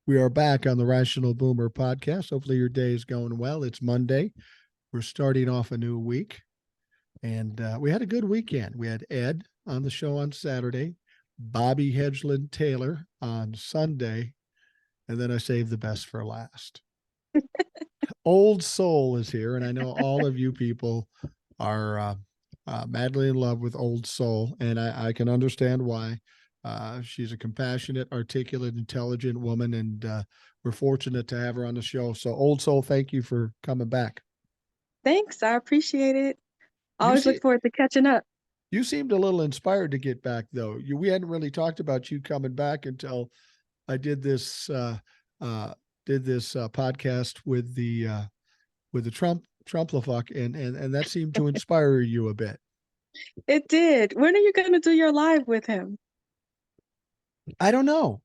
We are back on the Rational Boomer podcast. Hopefully, your day is going well. It's Monday. We're starting off a new week, and we had a good weekend. We had Ed on the show on Saturday, Bobby Hedgeland Taylor on Sunday, and then I saved the best for last. Old Soul is here, and I know all of you people are madly in love with Old Soul, and I can understand why. She's a compassionate, articulate, intelligent woman, and we're fortunate to have her on the show. So, Old Soul, thank you for coming back. Thanks. I appreciate it. You Always look forward to catching up. You seemed a little inspired to get back, though. We hadn't really talked about you coming back until I did this podcast with the Trump-lefuck, and that seemed to inspire you a bit. It did. When are you going to do your live with him? I don't know.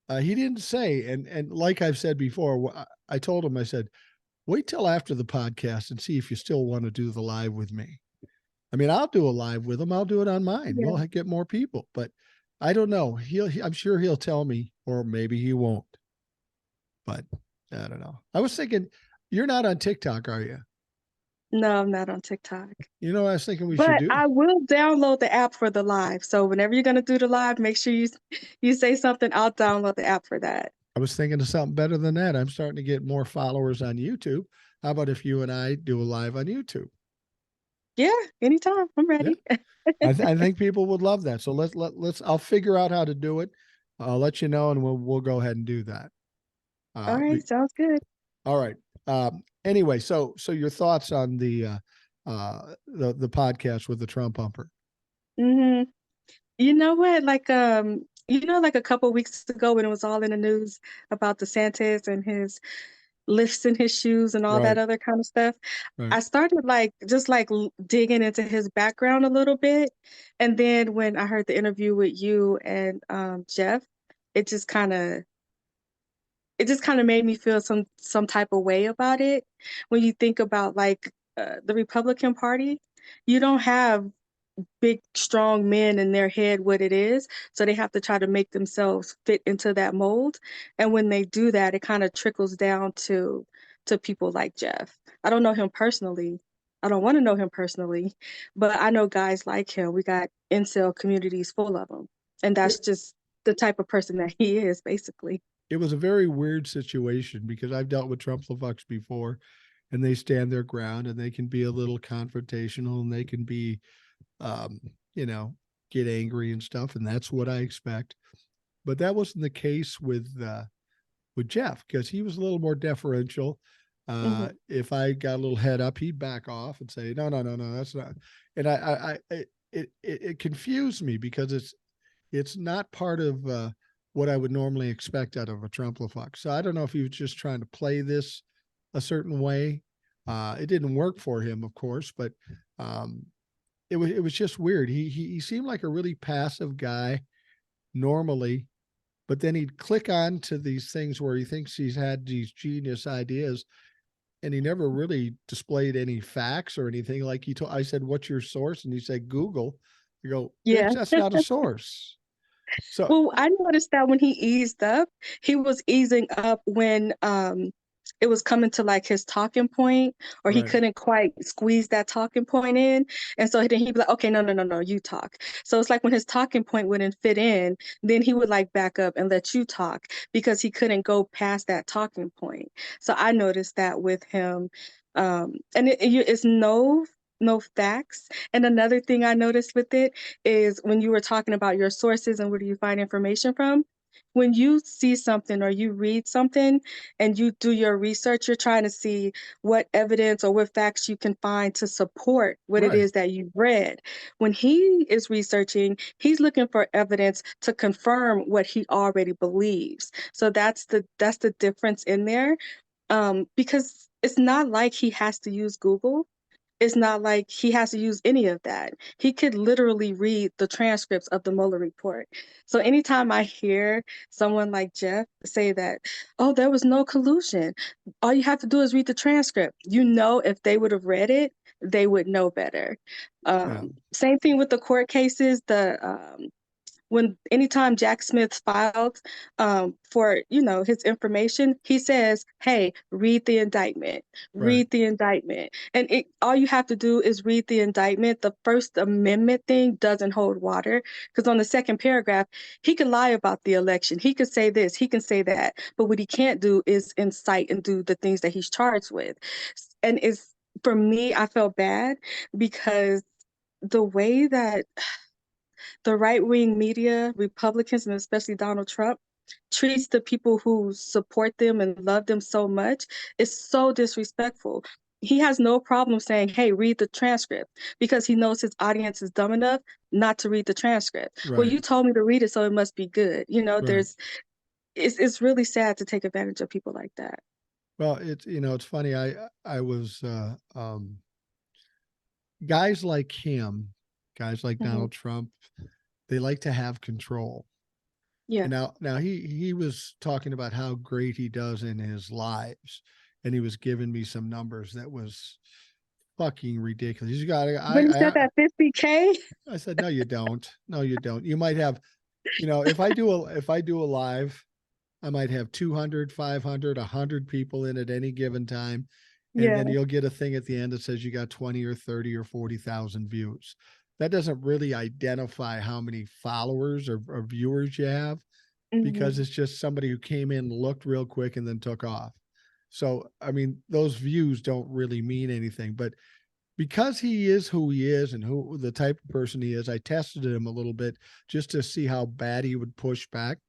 He didn't say, and like I've said before, I told him, I said, wait till after the podcast and see if you still want to do the live with me. I mean, I'll do a live with him. I'll do it on mine. Yeah. We'll get more people, but I don't know. I'm sure he'll tell me, or maybe he won't. But I don't know. I was thinking, you're not on TikTok, are you? No, I'm not on TikTok. You know what I was thinking we should do? I will download the app for the live. So whenever you're going to do the live, make sure you say something. I'll download the app for that. I was thinking of something better than that. I'm starting to get more followers on YouTube. How about if you and I do a live on YouTube? Yeah, anytime. I'm ready. Yeah. I think people would love that. So let's. I'll figure out how to do it. I'll let you know, and we'll go ahead and do that. All right, sounds good. All right. Anyway, so your thoughts on the podcast with the Trump bumper? Mm-hmm. You know what? Like like a couple of weeks ago when it was all in the news about DeSantis and his lifts in his shoes and all that other kind of stuff. Right. I started just digging into his background a little bit, and then when I heard the interview with you and Jeff, it just kind of made me feel some type of way about it. When you think about the Republican Party, you don't have big, strong men in their head what it is. So they have to try to make themselves fit into that mold. And when they do that, it kind of trickles down to people like Jeff. I don't know him personally. I don't want to know him personally, but I know guys like him. We got incel communities full of them. And that's just the type of person that he is, basically. It was a very weird situation because I've dealt with Trump-lefucks before, and they stand their ground, and they can be a little confrontational, and they can be get angry and stuff, and that's what I expect. But that wasn't the case with Jeff, because he was a little more deferential. If I got a little head up, he'd back off and say, no, that's not. And it confused me because it's not part of what I would normally expect out of a Trump-lefuck. So I don't know if he was just trying to play this a certain way. It didn't work for him, of course, but it was just weird. He seemed like a really passive guy normally, but then he'd click on to these things where he thinks he's had these genius ideas, and he never really displayed any facts or anything. Like I said, what's your source? And he said, Google. I go, yeah, that's not a source. So, well, I noticed that when he eased up, he was easing up when it was coming to his talking point, or he couldn't quite squeeze that talking point in. And so then he'd be like, okay, no, you talk. So it's like when his talking point wouldn't fit in, then he would back up and let you talk because he couldn't go past that talking point. So I noticed that with him. And it's no facts. And another thing I noticed with it is when you were talking about your sources and where do you find information from, when you see something or you read something and you do your research, you're trying to see what evidence or what facts you can find to support what it is that you've read. When he is researching, he's looking for evidence to confirm what he already believes. So that's the difference in there, because it's not like he has to use Google. It's not like he has to use any of that. He could literally read the transcripts of the Mueller report. So anytime I hear someone like Jeff say that, oh, there was no collusion, all you have to do is read the transcript. If they would have read it, they would know better. Same thing with the court cases, the when anytime Jack Smith filed for, his information, he says, hey, read the indictment, Right. read the indictment. And all you have to do is read the indictment. The First Amendment thing doesn't hold water, because on the second paragraph, he can lie about the election. He could say this, he can say that. But what he can't do is incite and do the things that he's charged with. And for me, I felt bad because the way that the right-wing media, Republicans, and especially Donald Trump, treats the people who support them and love them so much is so disrespectful. He has no problem saying, hey, read the transcript, because he knows his audience is dumb enough not to read the transcript. Well, Right. you told me to read it, so it must be good. Right. It's really sad to take advantage of people like that. Well, it's funny. I was guys like him, guys like Hmm. Donald Trump, they like to have control. Yeah. And now he was talking about how great he does in his lives, and he was giving me some numbers that was fucking ridiculous. You got When he said that 50K, I said no, you don't. No, you don't. You might have, if I do a live, I might have 200, 500, 100 people in at any given time. And yeah. then you'll get a thing at the end that says you got 20 or 30 or 40,000 views. That doesn't really identify how many followers or viewers you have, because Hmm. it's just somebody who came in, looked real quick, and then took off. So, I mean, those views don't really mean anything. But because he is who he is and who the type of person he is, I tested him a little bit just to see how bad he would push back.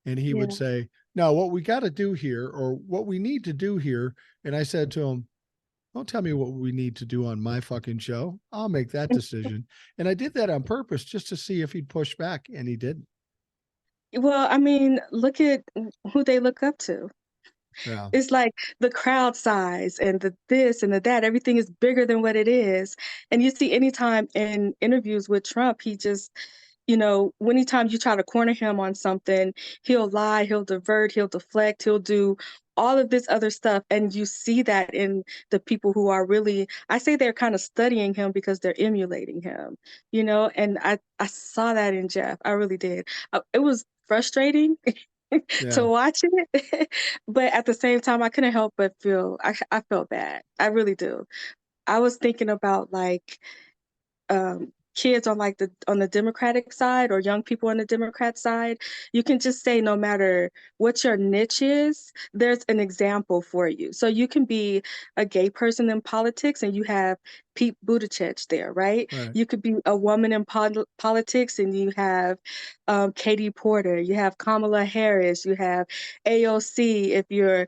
And he would Yeah. say, no, what we got to do here, or what we need to do here. And I said to him, don't tell me what we need to do on my fucking show. I'll make that decision. And I did that on purpose just to see if he'd push back, and he didn't. Well, I mean, look at who they look up to. Yeah. It's like the crowd size and the this and the that, everything is bigger than what it is. And you see anytime in interviews with Trump, he just, anytime you try to corner him on something, he'll lie, he'll divert, he'll deflect, he'll do all of this other stuff. And you see that in the people who are really, I say they're kind of studying him because they're emulating him, and I saw that in Jeff. I really did. It was frustrating to Yeah. watch it, but at the same time, I couldn't help but I felt bad. I really do. I was thinking about like kids on on the Democratic side, or young people on the Democrat side. You can just say no matter what your niche is, there's an example for you. So you can be a gay person in politics and you have Pete Buttigieg there, right? Right. You could be a woman in politics and you have Katie Porter, you have Kamala Harris, you have AOC if you're,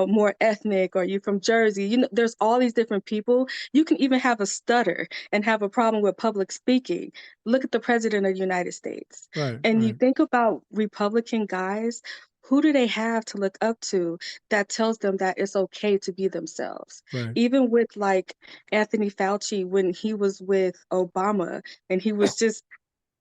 more ethnic, or you're from Jersey. There's all these different people. You can even have a stutter and have a problem with public speaking. Look at the president of the United States. Right. And you Right. think about Republican guys, who do they have to look up to that tells them that it's okay to be themselves? Right. Even with like Anthony Fauci, when he was with Obama and he was just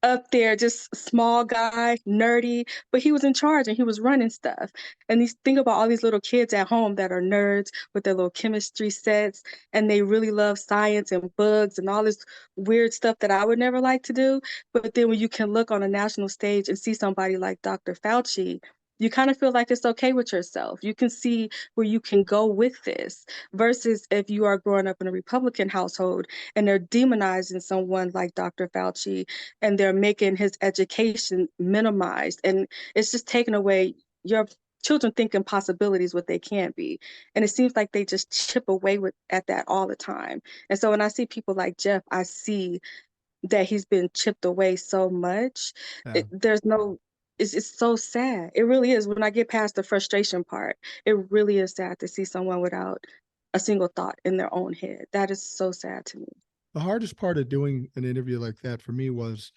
up there, just small guy, nerdy, but he was in charge and he was running stuff. And these think about all these little kids at home that are nerds with their little chemistry sets, and they really love science and bugs and all this weird stuff that I would never like to do. But then when you can look on a national stage and see somebody like Dr. Fauci, you kind of feel like it's okay with yourself. You can see where you can go with this, versus if you are growing up in a Republican household and they're demonizing someone like Dr. Fauci, and they're making his education minimized, and it's just taking away your children thinking possibilities what they can't be. And it seems like they just chip away at that all the time. And so when I see people like Jeff, I see that he's been chipped away so much. Yeah. There's no, it's so sad. It really is. When I get past the frustration part, it really is sad to see someone without a single thought in their own head. That is so sad to me. The hardest part of doing an interview like that for me was,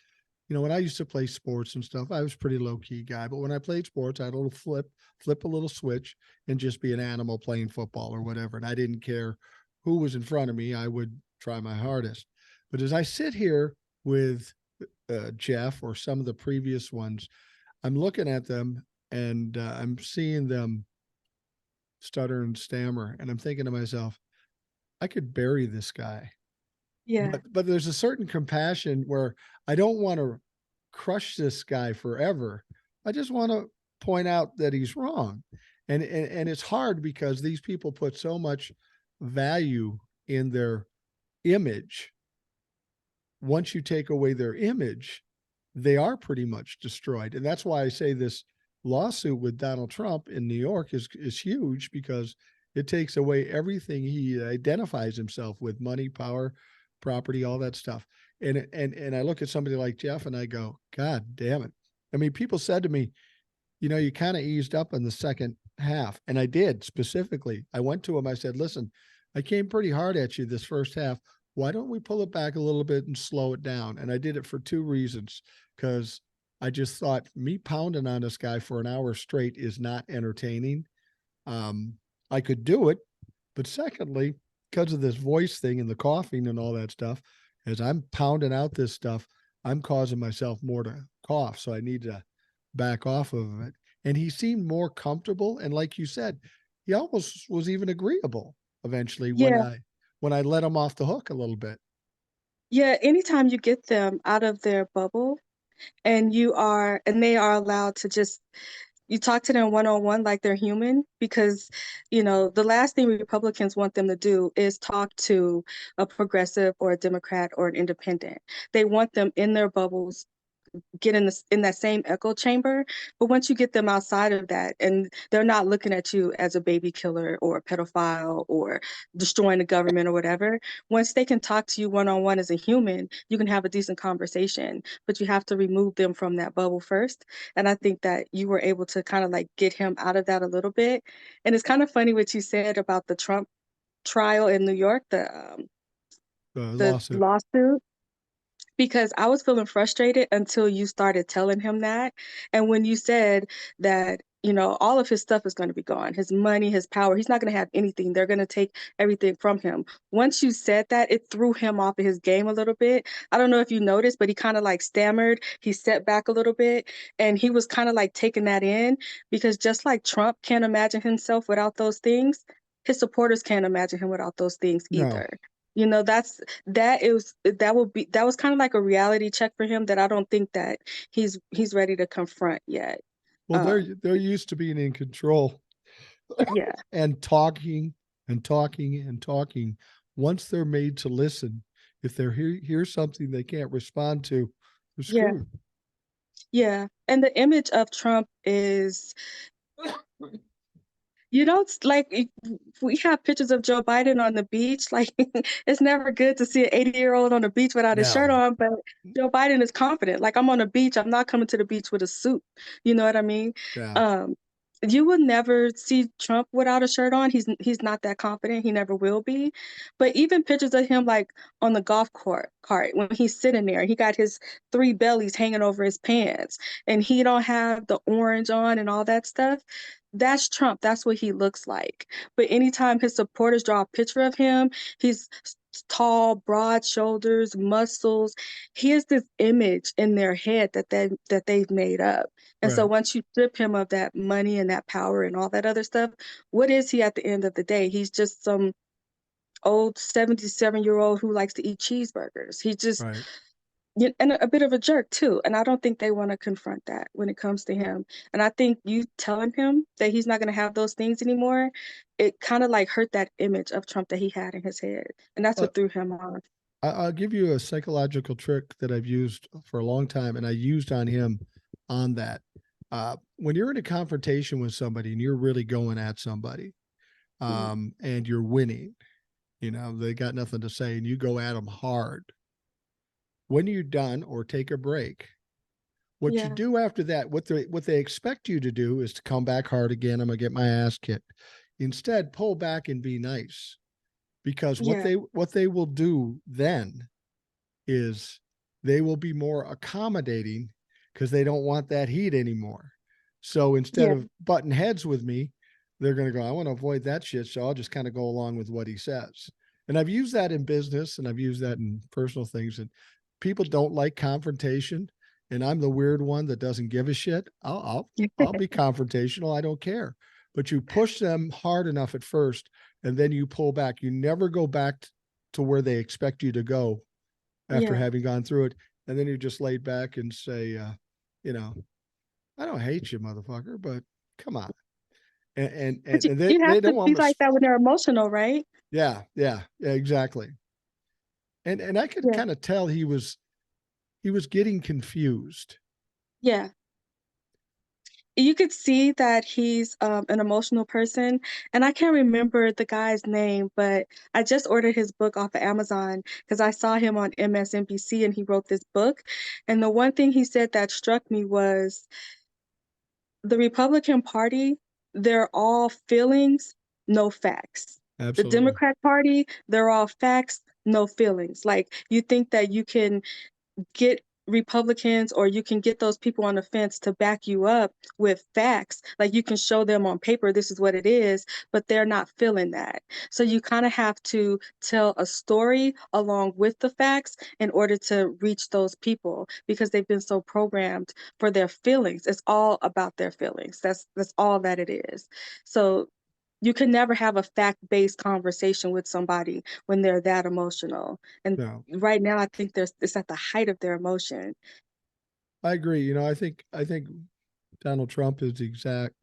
when I used to play sports and stuff, I was a pretty low key guy. But when I played sports, I had a little flip a little switch, and just be an animal playing football or whatever. And I didn't care who was in front of me. I would try my hardest. But as I sit here with Jeff or some of the previous ones, I'm looking at them, and I'm seeing them stutter and stammer. And I'm thinking to myself, I could bury this guy. Yeah. But there's a certain compassion where I don't want to crush this guy forever. I just want to point out that he's wrong. And it's hard because these people put so much value in their image. Once you take away their image, they are pretty much destroyed. And that's why I say this lawsuit with Donald Trump in New York is huge, because it takes away everything he identifies himself with: money, power, property, all that stuff. And I look at somebody like Jeff and I go, God damn it. I mean, people said to me, you kind of eased up in the second half. And I did specifically. I went to him, I said, listen, I came pretty hard at you this first half. Why don't we pull it back a little bit and slow it down? And I did it for two reasons, because I just thought me pounding on this guy for an hour straight is not entertaining. I could do it, but secondly, because of this voice thing and the coughing and all that stuff, as I'm pounding out this stuff, I'm causing myself more to cough. So I need to back off of it. And he seemed more comfortable. And like you said, he almost was even agreeable eventually Yeah. when I let him off the hook a little bit. Yeah. Anytime you get them out of their bubble and they are allowed to just, you talk to them one-on-one like they're human, because, the last thing Republicans want them to do is talk to a progressive or a Democrat or an independent. They want them in their bubbles, get in that same echo chamber. But once you get them outside of that, and they're not looking at you as a baby killer or a pedophile or destroying the government or whatever, once they can talk to you one-on-one as a human, you can have a decent conversation. But you have to remove them from that bubble first. And I think that you were able to kind of like get him out of that a little bit. And it's kind of funny what you said about the Trump trial in New York, the Lawsuit. lawsuit, because I was feeling frustrated until you started telling him that. And when you said that, all of his stuff is going to be gone, his money, his power, he's not going to have anything. They're going to take everything from him. Once you said that, it threw him off of his game a little bit. I don't know if you noticed, but he kind of like stammered. He set back a little bit, and he was kind of like taking that in, because just like Trump can't imagine himself without those things, his supporters can't imagine him without those things No. either. That was kind of like a reality check for him that I don't think that he's ready to confront yet. Well, they're used to being in control Yeah, and talking and talking and talking. Once they're made to listen, if they're hear something they can't respond to, they're yeah, screwed. yeah. And the image of Trump is, like we have pictures of Joe Biden on the beach. Like it's never good to see an 80-year-old on the beach without his shirt No. on, but Joe Biden is confident. Like, I'm on the beach, I'm not coming to the beach with a suit. You know what I mean? Yeah. Um, you would never see Trump without a shirt on. He's not that confident. He never will be. But even pictures of him like on the golf cart when he's sitting there, he got his three bellies hanging over his pants, and he don't have the orange on and all that stuff. That's Trump. That's what he looks like. But anytime his supporters draw a picture of him, he's tall, broad shoulders, muscles. He has this image in their head that they've made up. And so Right. once you strip him of that money and that power and all that other stuff, what is he at the end of the day? He's just some old 77-year-old who likes to eat cheeseburgers. He just Right. and a bit of a jerk too. And I don't think they want to confront that when it comes to him. And I think you telling him that he's not going to have those things anymore, it kind of like hurt that image of Trump that he had in his head. And that's Uh, what threw him off. I'll give you a psychological trick that I've used for a long time, and I used on him on that. When you're in a confrontation with somebody and you're really going at somebody, Mm. and you're winning, they got nothing to say, and you go at them hard. When you're done or take a break, what you Yeah, do after that, what they expect you to do is to come back hard again. I'm gonna get my ass kicked. Instead, pull back and be nice, because what yeah, they will do then is they will be more accommodating, because they don't want that heat anymore. So instead yeah, of butting heads with me, they're going to go, I want to avoid that shit. So I'll just kind of go along with what he says. And I've used that in business, and I've used that in personal things. And people don't like confrontation. And I'm the weird one that doesn't give a shit. I'll be confrontational. I don't care. But you push them hard enough at first, and then you pull back. You never go back to where they expect you to go after yeah, having gone through it. and then you just laid back and say, you know, I don't hate you, motherfucker, but come on. But And you have they to don't be want to. like that when they're emotional, right? Yeah, exactly. And I could Yeah. kind of tell he was getting confused. Yeah. You could see that he's an emotional person, and I can't remember the guy's name, but I just ordered his book off of Amazon because I saw him on MSNBC and he wrote this book. And the one thing he said that struck me was the Republican Party, they're all feelings, no facts. The Absolutely. Democrat Party, they're all facts, no feelings. Like you think that you can get Republicans or you can get those people on the fence to back you up with facts. Like you can show them on paper, this is what it is, but they're not feeling that. So you kind of have to tell a story along with the facts in order to reach those people because they've been so programmed for their feelings. It's all about their feelings. That's all that it is. So you can never have a fact-based conversation with somebody when they're that emotional. And No, right now, I think it's at the height of their emotion. I agree. You know, I think Donald Trump is the exact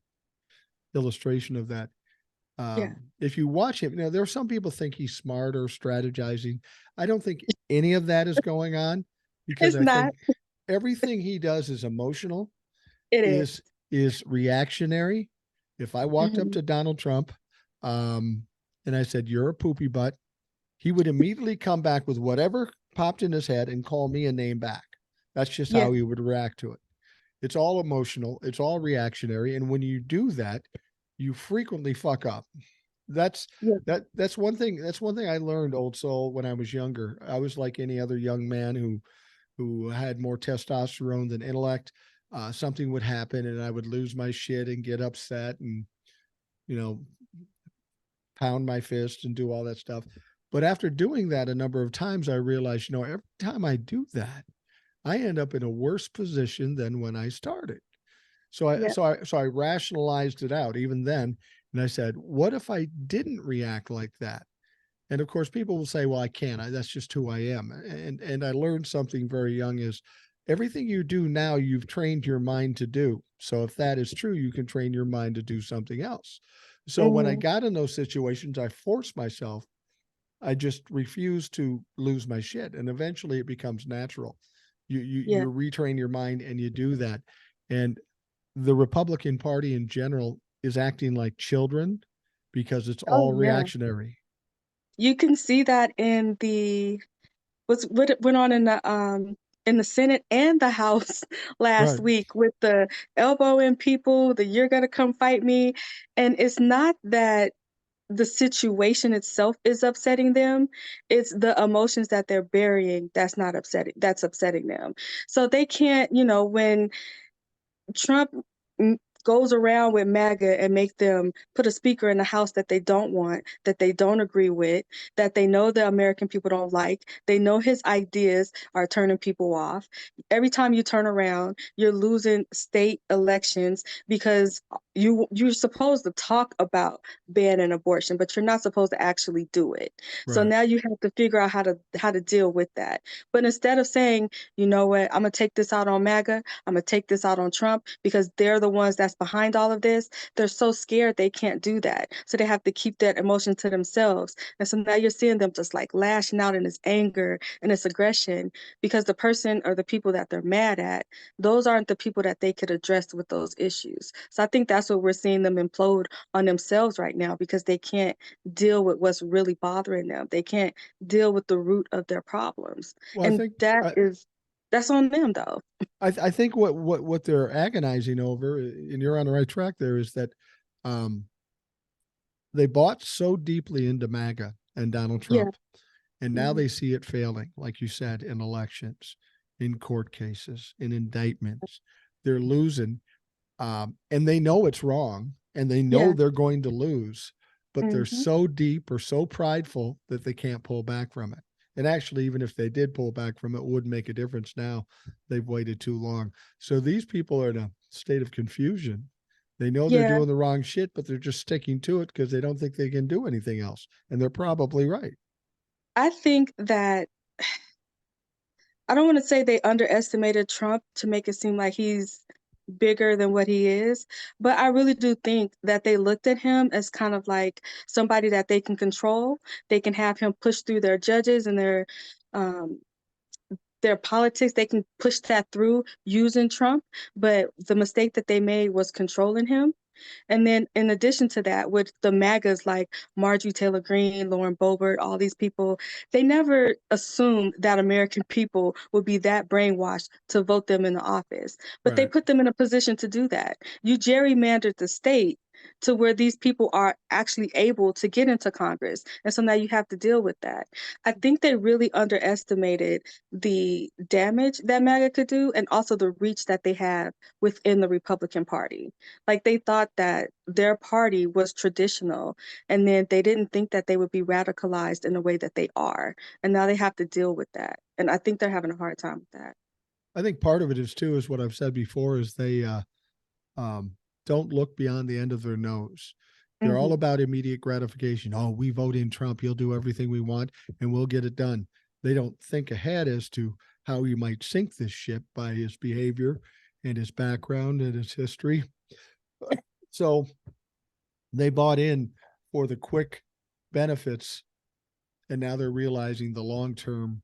illustration of that. Yeah, If you watch him, you know, there are some people think he's smart or strategizing. I don't think any of that is going on because it's I not. think everything he does is emotional, It is. is is reactionary. If I walked up Mhm. to Donald Trump, um, and I said, "You're a poopy butt," he would immediately come back with whatever popped in his head and call me a name back. That's just Yeah, how he would react to it. It's all emotional, it's all reactionary. And when you do that, you frequently fuck up. That's yeah. that's one thing. That's one thing I learned, old soul, when I was younger. I was like any other young man who had more testosterone than intellect. Something would happen and I would lose my shit and get upset and, you know, pound my fist and do all that stuff. But after doing that a number of times, I realized, you know, every time I do that, I end up in a worse position than when I started. Yeah. So I rationalized it out even then, and I said, what if I didn't react like that? And of course, people will say, "Well, I can't. That's just who I am." And I learned something very young: is everything you do now, you've trained your mind to do. So if that is true, you can train your mind to do something else. So when I Mhm. got in those situations, I forced myself. I just refused to lose my shit, and eventually it becomes natural. Yeah. You retrain your mind, and you do that. And the Republican Party in general is acting like children because it's Oh, all yeah. reactionary. You can see that in what it went on in the Senate and the House last Right. week with the elbowing people, the you're gonna come fight me. And it's not that the situation itself is upsetting them, it's the emotions that they're burying that's upsetting them. So they can't, when Trump goes around with MAGA and make them put a speaker in the House that they don't want, that they don't agree with, that they know the American people don't like. They know his ideas are turning people off. Every time you turn around, you're losing state elections because you're supposed to talk about banning abortion, but you're not supposed to actually do it. So Right. now you have to figure out how to deal with that. But instead of saying, you know what, I'm gonna take this out on MAGA, I'm gonna take this out on Trump because they're the ones that's behind all of this. They're so scared they can't do that. So they have to keep that emotion to themselves. And so now you're seeing them just like lashing out in this anger and this aggression because the person or the people that they're mad at, those aren't the people that they could address with those issues. So I think that's what we're seeing them implode on themselves right now because they can't deal with what's really bothering them. They can't deal with the root of their problems. Well, And that's on them though. I think what they're agonizing over, and you're on the right track there, is that um, they bought so deeply into MAGA and Donald Yeah. Trump, and now Mhm. they see it failing, like you said, in elections, in court cases, in indictments. They're losing, and they know it's wrong, and they know Yeah. they're going to lose, but they're Mhm. so deep or so prideful that they can't pull back from it. And actually, even if they did pull back from it, wouldn't make a difference now. They've waited too long. So these people are in a state of confusion. They know they're Yeah. doing the wrong shit, but they're just sticking to it because they don't think they can do anything else. And they're probably right. I think that I don't want to say they underestimated Trump to make it seem like he's bigger than what he is, but I really do think that they looked at him as kind of like somebody that they can control. They can have him push through their judges and um, their politics. They can push that through using Trump, but the mistake that they made was controlling him. And then in addition to that, with the MAGAs like Marjorie Taylor Greene, Lauren Boebert, all these people, they never assumed that American people would be that brainwashed to vote them in the office. But they Right. put them in a position to do that. You gerrymandered the state to where these people are actually able to get into Congress. And so now you have to deal with that. I think they really underestimated the damage that MAGA could do and also the reach that they have within the Republican Party. Like they thought that their party was traditional, and then they didn't think that they would be radicalized in the way that they are. And now they have to deal with that. And I think they're having a hard time with that. I think part of it is too, is what I've said before, is they um, don't look beyond the end of their nose. They're all Hmm. about immediate gratification. Oh, we vote in Trump, he'll do everything we want and we'll get it done. They don't think ahead as to how he might sink this ship by his behavior and his background and his history. So they bought in for the quick benefits, and now they're realizing the long-term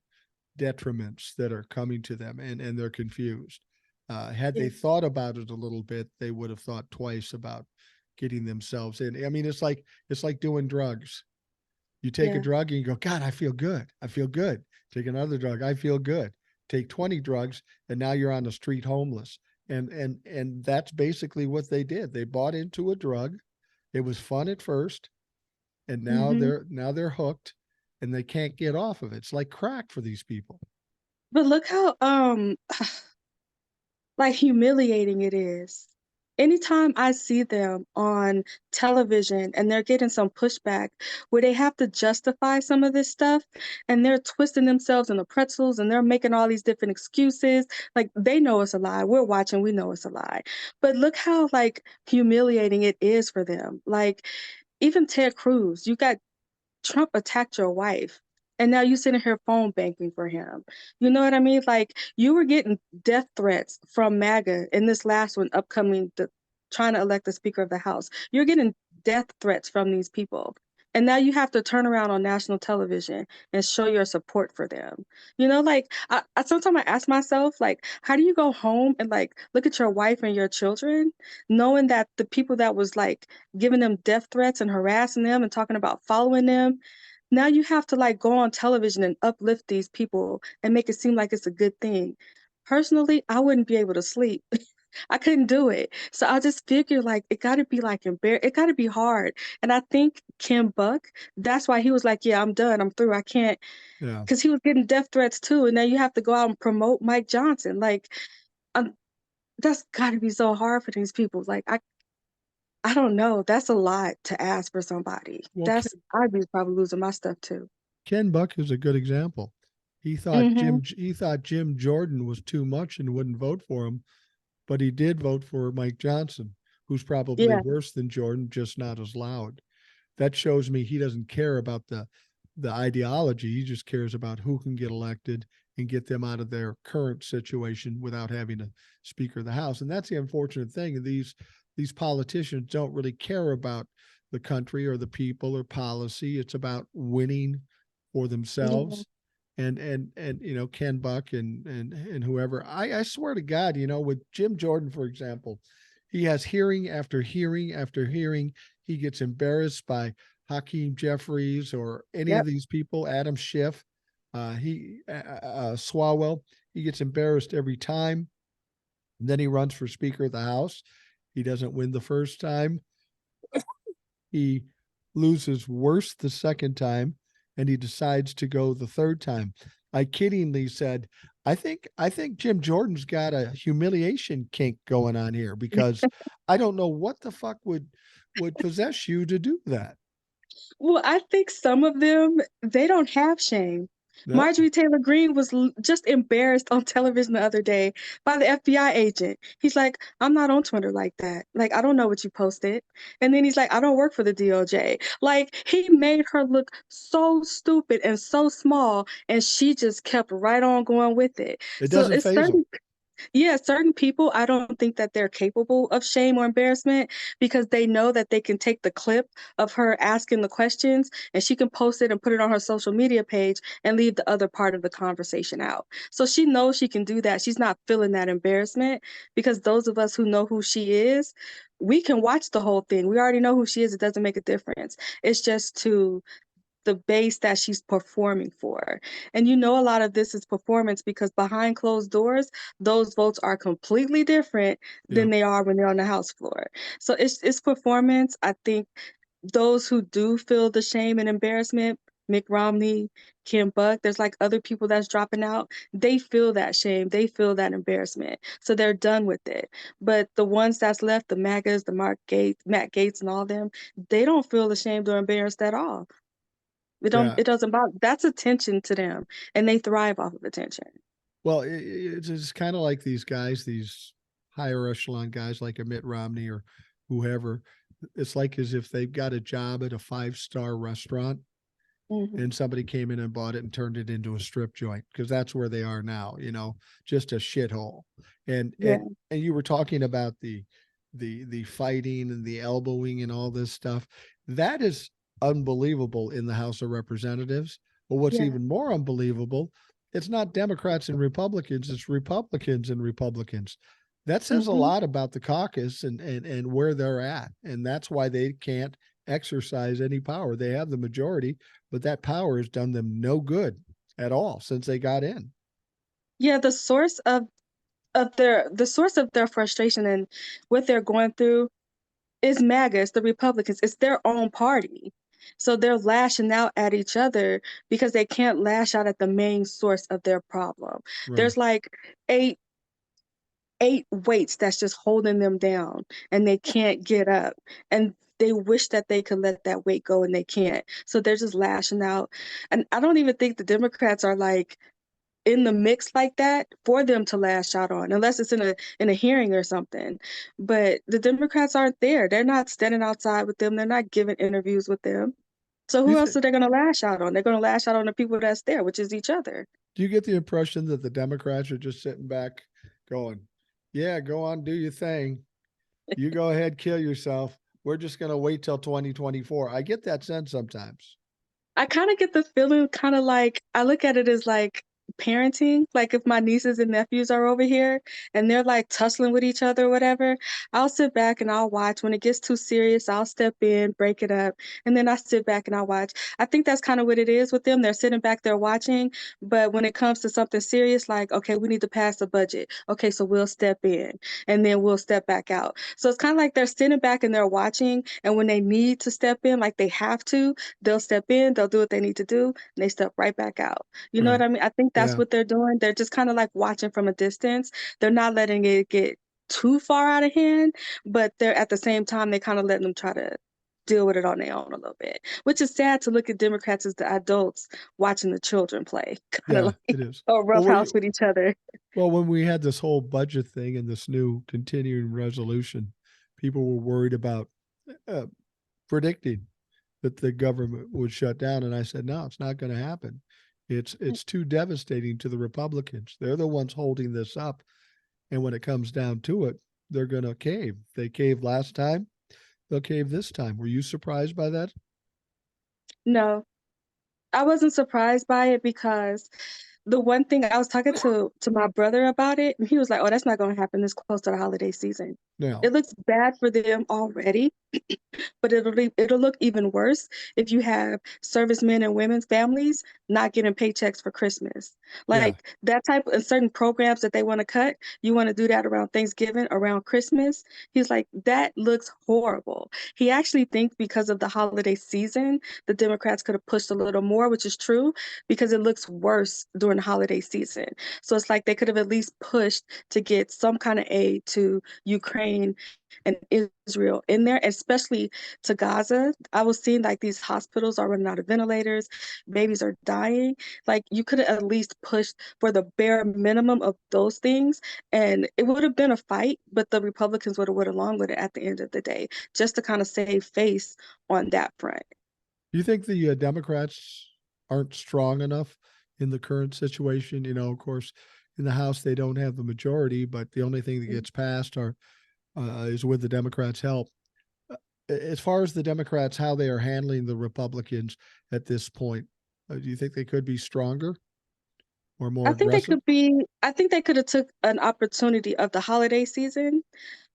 detriments that are coming to them, and they're confused. Had Yeah. they thought about it a little bit, they would have thought twice about getting themselves in. I mean, it's like doing drugs. You take a Yeah. drug and you go, God, I feel good. I feel good. Take another drug, I feel good. Take 20 drugs, and now you're on the street homeless. And that's basically what they did. They bought into a drug. It was fun at first, and now Hmm. they're hooked, and they can't get off of it. It's like crack for these people. But look how like humiliating it is. Anytime I see them on television and they're getting some pushback where they have to justify some of this stuff and they're twisting themselves in the pretzels and they're making all these different excuses, like they know it's a lie. We're watching, we know it's a lie. But look how like humiliating it is for them. Like even Ted Cruz, you got Trump attacked your wife. And now you sitting here phone banking for him. You know what I mean? Like you were getting death threats from MAGA in this last one, upcoming, trying to elect the Speaker of the House. You're getting death threats from these people. And now you have to turn around on national television and show your support for them. You know, like I sometimes I ask myself, like, how do you go home and like look at your wife and your children, knowing that the people that was like giving them death threats and harassing them and talking about following them, now you have to like go on television and uplift these people and make it seem like it's a good thing. Personally, I wouldn't be able to sleep. I couldn't do it. So I just figure like it got to be like it got to be hard. And I think Kim Buck, that's why he was like, yeah, I'm done. I'm through. I can't, Yeah. because he was getting death threats too. And now you have to go out and promote Mike Johnson. Like, um, that's got to be so hard for these people. Like, I don't know. That's a lot to ask for somebody. Well, I'd be probably losing my stuff too. Ken Buck is a good example. Hmm. He thought Jim Jordan was too much and wouldn't vote for him, but he did vote for Mike Johnson, who's probably Yeah. worse than Jordan, just not as loud. That shows me he doesn't care about the ideology. He just cares about who can get elected and get them out of their current situation without having a Speaker of the House. And that's the unfortunate thing. These politicians don't really care about the country or the people or policy. It's about winning for Yeah. themselves. And Ken Buck and whoever. I swear to God, with Jim Jordan, for example, he has hearing after hearing after hearing. He gets embarrassed by Hakeem Jeffries or any of Yep. these people, Adam Schiff, Swalwell. He gets embarrassed every time. And then he runs for Speaker of the House. He doesn't win the first time. He loses worse the second time, and he decides to go the third time. I kiddingly said, I think Jim Jordan's got a humiliation kink going on here, because I don't know what the fuck would possess you to do that. Well, I think some of them, they don't have shame. No, Marjorie Taylor Greene was just embarrassed on television the other day by the FBI agent. He's like, I'm not on Twitter like that. Like, I don't know what you posted. And then he's like, I don't work for the DOJ. Like, he made her look so stupid and so small, and she just kept right on going with it. it So doesn't it's phase them. yeah, certain people, I don't think that they're capable of shame or embarrassment because they know that they can take the clip of her asking the questions and she can post it and put it on her social media page and leave the other part of the conversation out. So she knows she can do that. She's not feeling that embarrassment because those of us who know who she is, we can watch the whole thing. We already know who she is. It doesn't make a difference. It's just to the base that she's performing for. And you know, a lot of this is performance because behind closed doors, those votes are completely different than Yep. they are when they're on the House floor. So it's performance. I think those who do feel the shame and embarrassment, Mitt Romney, Kim Buck, there's like other people that's dropping out. They feel that shame, they feel that embarrassment. So they're done with it. But the ones that's left, the MAGAs, the Matt Gates and all them, they don't feel ashamed or embarrassed at all. Yeah. It doesn't bother. That's attention to them, and they thrive off of attention. Well, it's kind of like these guys, these higher echelon guys like a Mitt Romney or whoever. It's like as if they've got a job at a 5-star restaurant Hmm. and somebody came in and bought it and turned it into a strip joint because that's where they are now, just a shithole. And Yeah. and you were talking about the fighting and the elbowing and all this stuff. That is unbelievable in the House of Representatives. But what's Yeah. even more unbelievable, it's not Democrats and Republicans, it's Republicans and Republicans. That says a Hmm. lot about the caucus and where they're at. And that's why they can't exercise any power. They have the majority, but that power has done them no good at all since they got in. Yeah. The source of their frustration and what they're going through is MAGA. It's the Republicans. It's their own party. So they're lashing out at each other because they can't lash out at the main source of their problem. Right. There's like eight eight weights that's just holding them down and they can't get up. And they wish that they could let that weight go and they can't. So they're just lashing out. And I don't even think the Democrats are like in the mix like that for them to lash out on, unless it's in a hearing or something. But the Democrats aren't there. They're not standing outside with them. They're not giving interviews with them. So Do you who else think are they going to lash out on? They're going to lash out on the people that's there, which is each other. do you get the impression that the Democrats are just sitting back going, yeah, go on, do your thing. You go ahead, kill yourself. We're just going to wait till 2024. I get that sense sometimes. I kind of get the feeling, kind of like I look at it as like parenting. Like if my nieces and nephews are over here and they're like tussling with each other or whatever, I'll sit back and I'll watch. When it gets too serious, I'll step in, break it up, and then I sit back and I watch. I think that's kind of what it is with them. They're sitting back there watching, but when it comes to something serious, like, okay, we need to pass a budget. Okay, so we'll step in and then we'll step back out. So it's kind of like they're sitting back and they're watching, and when they need to step in, like they have to, they'll step in, they'll do what they need to do, and they step right back out. You know what Right. I mean? I think that's Yeah. what they're doing. They're just kind of like watching from a distance. They're not letting it get too far out of hand, but they're at the same time, they kind of letting them try to deal with it on their own a little bit, which is sad to look at Democrats as the adults watching the children play, kind of Yeah, like it is. a Well, rough house with each other. well, when we had this whole budget thing and this new continuing resolution, people were worried about uh, predicting that the government would shut down. And I said, no, it's not going to happen. It's too devastating to the Republicans. They're the ones holding this up. And when it comes down to it, they're going to cave. They caved last time. They'll cave this time. Were you surprised by that? No, I wasn't surprised by it because the one thing I was talking to my brother about it, and he was like, "Oh, that's not going to happen this close to the holiday season. No. It looks bad for them already, but it'll look even worse if you have servicemen and women's families not getting paychecks for Christmas. Yeah. Like that type of certain programs that they want to cut, you want to do that around Thanksgiving, around Christmas. He's like, that looks horrible. He actually thinks because of the holiday season, the Democrats could have pushed a little more, which is true, because it looks worse during during the holiday season. So it's like they could have at least pushed to get some kind of aid to Ukraine and Israel in there, especially to Gaza. I was seeing like these hospitals are running out of ventilators, babies are dying. Like you could have at least pushed for the bare minimum of those things, and it would have been a fight, but the Republicans would have went along with it at the end of the day, just to kind of save face on that front. Do you think the Democrats aren't strong enough in the current situation? Of course, in the House they don't have the majority, but the only thing that gets passed is with the Democrats' help. As far as the Democrats, how they are handling the Republicans at this point, do you think they could be stronger or more aggressive? I think they could have took an opportunity of the holiday season.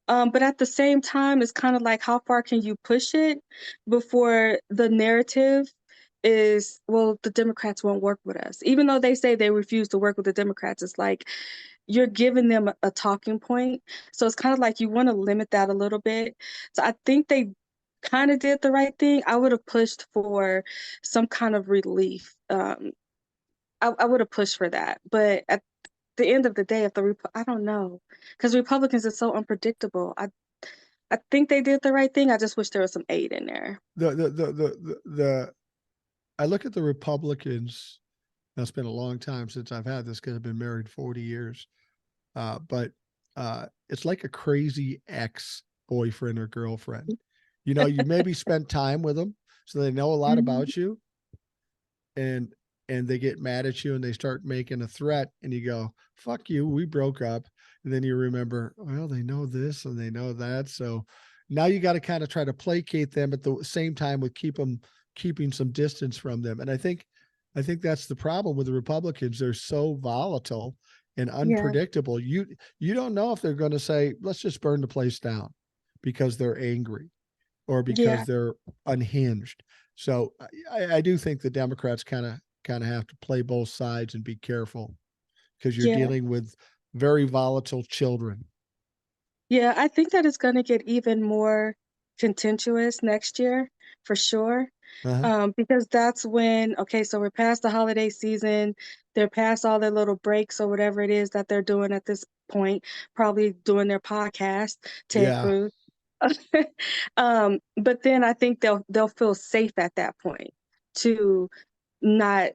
But at the same time, it's kind of like how far can you push it before the narrative is, well, the Democrats won't work with us. Even though they say they refuse to work with the Democrats, it's like you're giving them a talking point. So it's kind of like you want to limit that a little bit. So I think they kind of did the right thing. I would have pushed for some kind of relief. I would have pushed for that. But at the end of the day, if I don't know, because Republicans are so unpredictable. I think they did the right thing. I just wish there was some aid in there. I look at the Republicans. Now, it's been a long time since I've had this because I've been married 40 years. But it's like a crazy ex-boyfriend or girlfriend. You maybe spent time with them, so they know a lot Mhm. about you, and they get mad at you and they start making a threat, and you go, "Fuck you, we broke up." And then you remember, well, they know this and they know that, so now you got to kind of try to placate them at the same time with keeping some distance from them. And I think that's the problem with the Republicans. They're so volatile and Yeah, unpredictable. You don't know if they're going to say, let's just burn the place down because they're angry or yeah, because they're unhinged. So I do think the Democrats kind of have to play both sides and be careful because you're yeah, dealing with very volatile children. yeah. I think that it's going to get even more contentious next year for sure. Uh-huh. Because that's when, okay, so we're past the holiday season, they're past all their little breaks or whatever it is that they're doing at this point, probably doing their podcast, Ted Yeah. Cruz. But then I think they'll feel safe at that point to not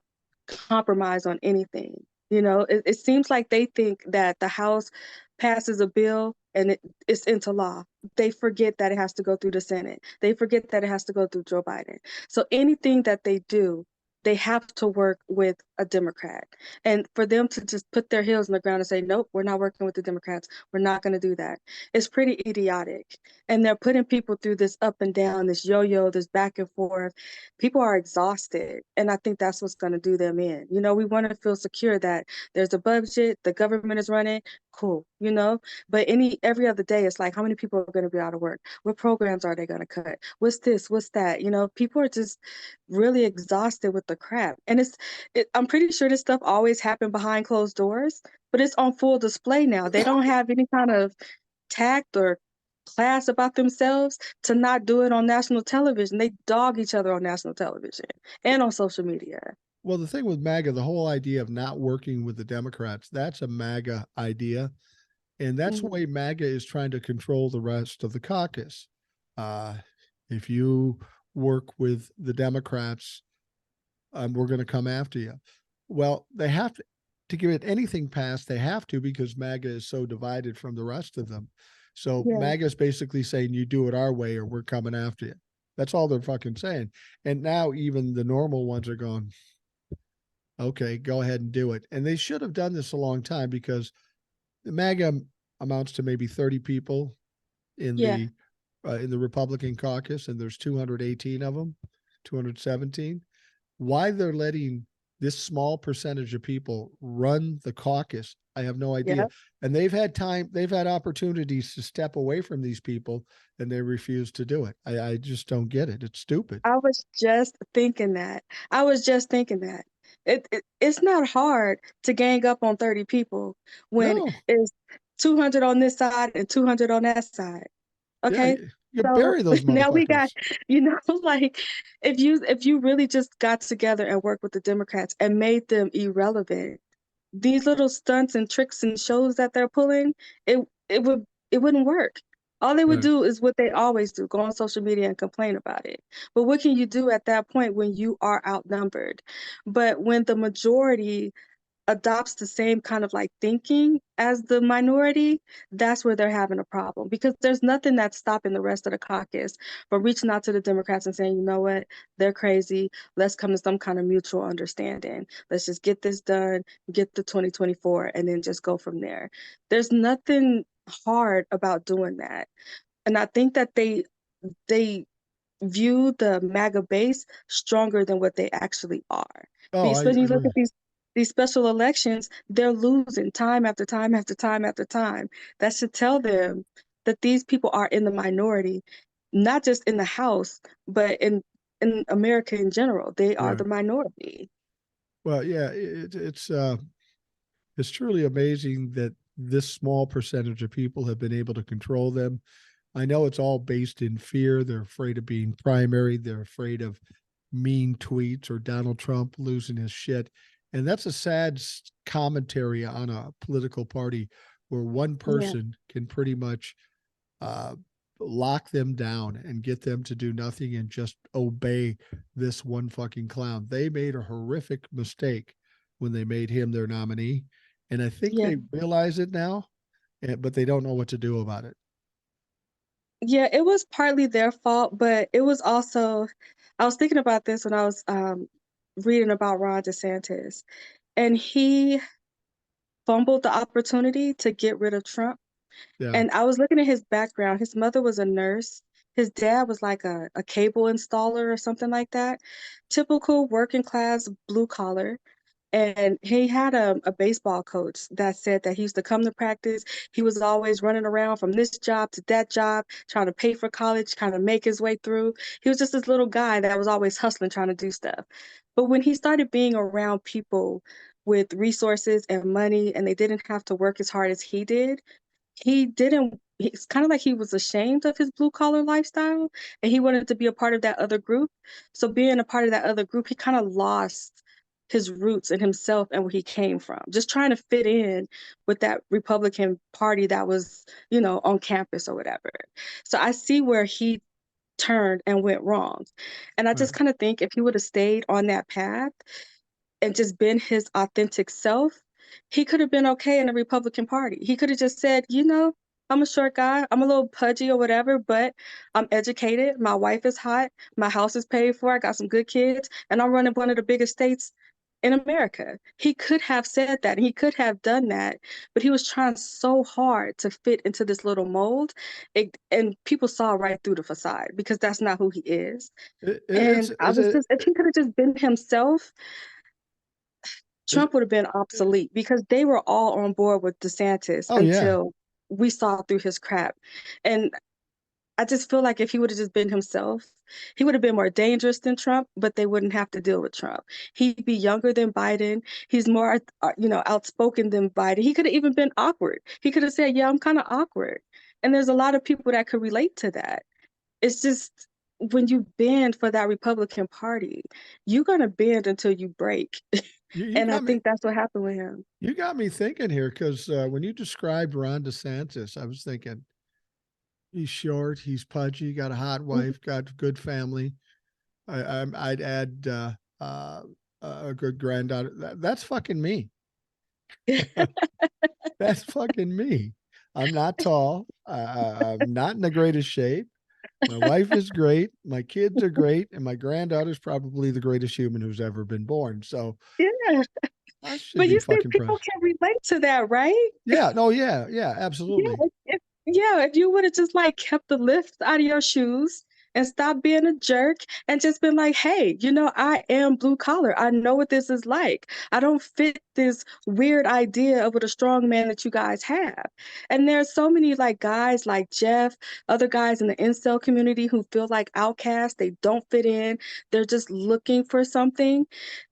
compromise on anything. It seems like they think that the House passes a bill and it's into law. They forget that it has to go through the Senate. They forget that it has to go through Joe Biden. So anything that they do, they have to work with a Democrat. And for them to just put their heels in the ground and say, nope, we're not working with the Democrats. We're not going to do that. It's pretty idiotic. And they're putting people through this up and down, this yo-yo, this back and forth. People are exhausted. And I think that's what's going to do them in. We want to feel secure that there's a budget, the government is running, cool. But every other day, it's like, how many people are going to be out of work? What programs are they going to cut? What's this? What's that? People are just really exhausted with the crap. And I'm pretty sure this stuff always happened behind closed doors, but it's on full display now. They don't have any kind of tact or class about themselves to not do it on national television. They dog each other on national television and on social media. Well, the thing with MAGA, the whole idea of not working with the Democrats, that's a MAGA idea. And that's the Mhm. way MAGA is trying to control the rest of the caucus. Uh, if you work with the Democrats, we're going to come after you. Well, they have to give it anything passed. They have to because MAGA is so divided from the rest of them. So Yeah, MAGA is basically saying, you do it our way or we're coming after you. That's all they're fucking saying. And now even the normal ones are going, okay, go ahead and do it. And they should have done this a long time because the MAGA amounts to maybe 30 people yeah, in the Republican caucus, and there's 218 of them, 217. Why they're letting this small percentage of people run the caucus, I have no idea. yeah. And they've had opportunities to step away from these people, and they refuse to do it. I just don't get it. It's stupid. I was just thinking that. I was just thinking that. It's not hard to gang up on 30 people when No, it's 200 on this side and 200 on that side. yeah, Okay? you So bury those now we got, motherfuckers. like if you really just got together and worked with the Democrats and made them irrelevant, these little stunts and tricks and shows that they're pulling, it it wouldn't work. All they would Right. do is what they always do, go on social media and complain about it. But what can you do at that point when you are outnumbered? But when the majority adopts the same kind of like thinking as the minority, that's where they're having a problem, because there's nothing that's stopping the rest of the caucus from reaching out to the Democrats and saying, you know what, they're crazy. Let's come to some kind of mutual understanding. Let's just get this done, get the 2024, and then just go from there. There's nothing hard about doing that. And I think that they view the MAGA base stronger than what they actually are. Oh, Because I when you look agree. at these special elections, they're losing time after time after time after time. That should tell them that these people are in the minority, not just in the House, but in America in general. They are Right. the minority. Well, yeah, it's truly amazing that this small percentage of people have been able to control them. I know it's all based in fear. They're afraid of being primary. They're afraid of mean tweets or Donald Trump losing his shit. And that's a sad commentary on a political party where one Yeah, person can pretty much uh, lock them down and get them to do nothing and just obey this one fucking clown. They made a horrific mistake when they made him their nominee. And I think yeah, they realize it now, but they don't know what to do about it. yeah. It was partly their fault, but it was also, I was thinking about this when I was reading about Ron DeSantis, and he fumbled the opportunity to get rid of Trump. Yeah. And I was looking at his background. His mother was a nurse. His dad was like a cable installer or something like that. Typical working class blue collar. And he had a baseball coach that said that he used to come to practice. He was always running around from this job to that job, trying to pay for college, trying to make his way through. He was just this little guy that was always hustling, trying to do stuff. But when he started being around people with resources and money, and they didn't have to work as hard as he did, he didn't it's kind of like he was ashamed of his blue collar lifestyle, and he wanted to be a part of that other group. So being a part of that other group, he kind of lost his roots and himself and where he came from, just trying to fit in with that Republican Party that was, on campus or whatever. So I see where he turned and went wrong. And I Right. just kind of think if he would have stayed on that path and just been his authentic self, he could have been okay in the Republican Party. He could have just said, I'm a short guy, I'm a little pudgy or whatever, but I'm educated. My wife is hot. My house is paid for. I got some good kids, and I'm running one of the biggest states in America. He could have said that. And he could have done that, but he was trying so hard to fit into this little mold. And people saw right through the facade because that's not who he is. It's, And I it's was just, if he could have just been himself, it's, Trump would have been obsolete because they were all on board with DeSantis oh yeah. until we saw through his crap. And I just feel like if he would have just been himself, he would have been more dangerous than Trump, but they wouldn't have to deal with Trump. He'd be younger than Biden. He's more, outspoken than Biden. He could have even been awkward. He could have said, "Yeah, I'm kind of awkward." And there's a lot of people that could relate to that. It's just when you bend for that Republican Party, you're gonna bend until you break. You And I got me. think that's what happened with him. You got me thinking here because when you described Ron DeSantis, I was thinking he's short, he's pudgy, got a hot Mhm. wife, got good family. I'd add a good granddaughter. That's fucking me. That's fucking me. I'm not tall. I'm not in the greatest shape. My wife is great. My kids are great, and my granddaughter's probably the greatest human who's ever been born. So Yeah, I should but be you said fucking people proud. can relate to that, right? Yeah. No. Yeah. Yeah. Yeah, Absolutely. if you would have just like kept the lift out of your shoes and stopped being a jerk and just been like, hey, I am blue collar. I know what this is like. I don't fit this weird idea of what a strong man that you guys have. And there's so many like guys like Jeff, other guys in the incel community who feel like outcasts. They don't fit in. They're just looking for something.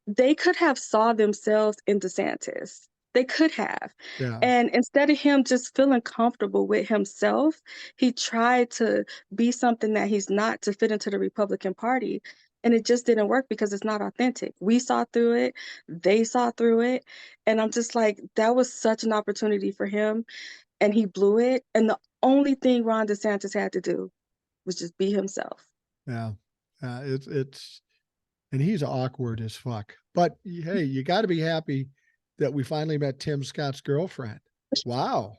They could have saw themselves in DeSantis. They could have. Yeah. And instead of him just feeling comfortable with himself, he tried to be something that he's not to fit into the Republican Party. and it just didn't work because it's not authentic. We saw through it, they saw through it, and I'm just like, that was such an opportunity for him, and he blew it. And the only thing Ron DeSantis had to do was just be himself. Yeah. It's and he's awkward as fuck. But hey, you got to be happy that we finally met Tim Scott's girlfriend. Wow.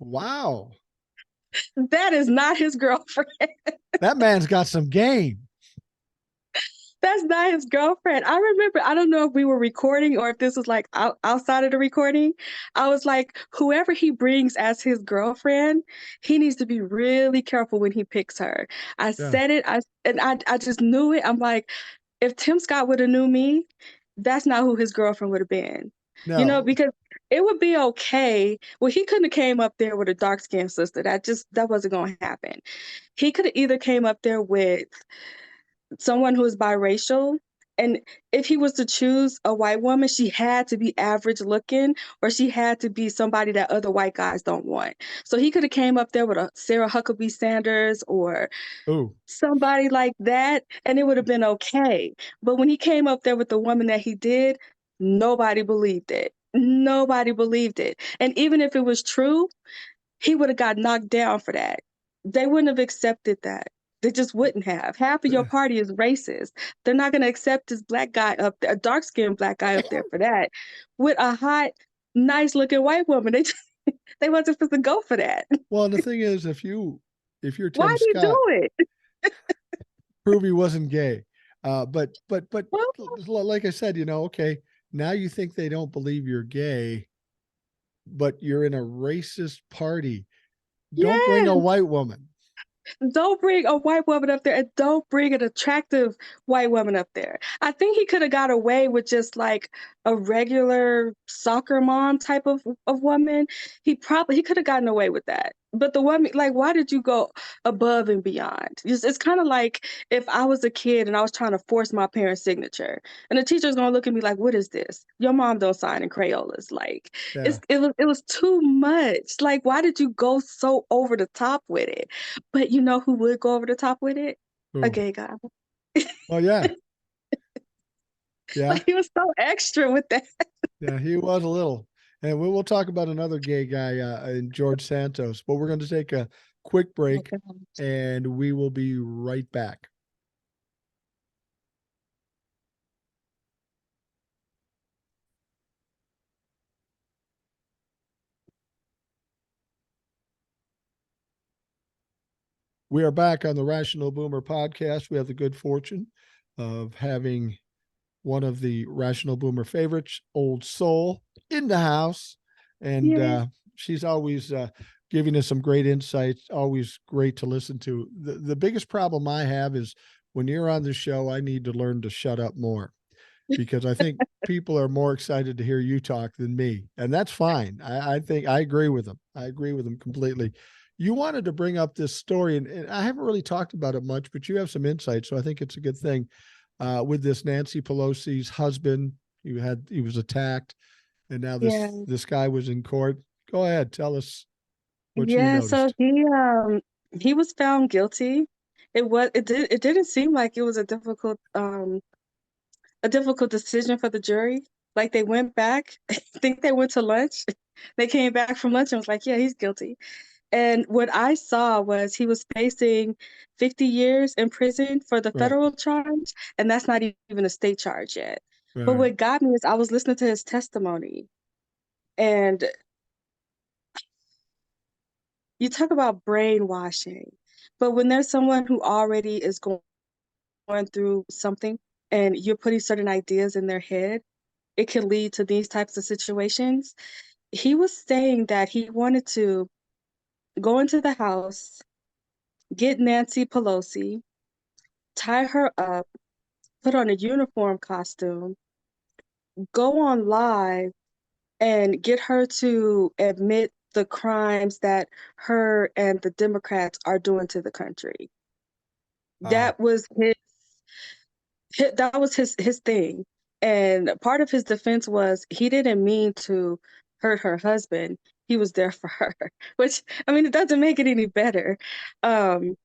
Wow. That is not his girlfriend. That man's got some game. That's not his girlfriend. I remember, I don't know if we were recording or if this was like outside of the recording. I was like, whoever he brings as his girlfriend, he needs to be really careful when he picks her. I Yeah. said it, I just knew it. I'm like, if Tim Scott would have knew me, that's not who his girlfriend would have been. No. Because it would be okay. Well, he couldn't have came up there with a dark skinned sister. That wasn't gonna happen. He could have either came up there with someone who is biracial. And if he was to choose a white woman, she had to be average looking, or she had to be somebody that other white guys don't want. So he could have came up there with a Sarah Huckabee Sanders or Ooh. somebody like that, and it would have been okay. But when he came up there with the woman that he did, nobody believed it. Nobody believed it. And even if it was true, he would have got knocked down for that. They wouldn't have accepted that. They just wouldn't have. Half of your party is racist. They're not going to accept this black guy up there, a dark skinned black guy up there for that. With a hot, nice looking white woman, they wasn't supposed to go for that. Well, and the thing is, if you're Why Tim do you Scott, do it? prove he wasn't gay. But Well, like I said, okay, now you think they don't believe you're gay, but you're in a racist party. Don't bring yeah. a white woman. Don't bring a white woman up there, and don't bring an attractive white woman up there. I think he could have got away with just like a regular soccer mom type of woman. He could have gotten away with that. But the woman, like, why did you go above and beyond? It's kind of like if I was a kid and I was trying to force my parents' signature, and the teacher's gonna look at me like, "What is this? Your mom don't sign in Crayolas." Like, Yeah. it was too much. Like, why did you go so over the top with it? But you know who would go over the top with it? A Oh, gay guy. well, yeah. Yeah. Like he was so extra with that. Yeah. He was a little. And we will talk about another gay guy in George Santos, but we're going to take a quick break and we will be right back. We are back on the Rational Boomer podcast. We have the good fortune of having one of the Rational Boomer favorites, Old Soul, in the house. And Yeah. she's always giving us some great insights, always great to listen to. The biggest problem I have is when you're on the show, I need to learn to shut up more because I think people are more excited to hear you talk than me. And that's fine. I think I agree with them. I agree with them completely. You wanted to bring up this story, and I haven't really talked about it much, but you have some insight. So I think it's a good thing. With this Nancy Pelosi's husband, he was attacked, and now Yeah. this guy was in court. Go ahead, tell us what you Yeah. So noticed. he was found guilty. It didn't seem like it was a difficult decision for the jury. Like they went back, I think they went to lunch. They came back from lunch and was like, yeah, he's guilty. And what I saw was he was facing 50 years in prison for the Right, federal charge, and that's not even a state charge yet. But right. what got me is I was listening to his testimony, and you talk about brainwashing. But when there's someone who already is going through something and you're putting certain ideas in their head, it can lead to these types of situations. He was saying that he wanted to go into the house, get Nancy Pelosi, tie her up, put on a uniform costume, go on live, and get her to admit the crimes that her and the Democrats are doing to the country. Wow. That was his thing. And part of his defense was he didn't mean to hurt her husband. He was there for her, which I mean, it doesn't make it any better. Um,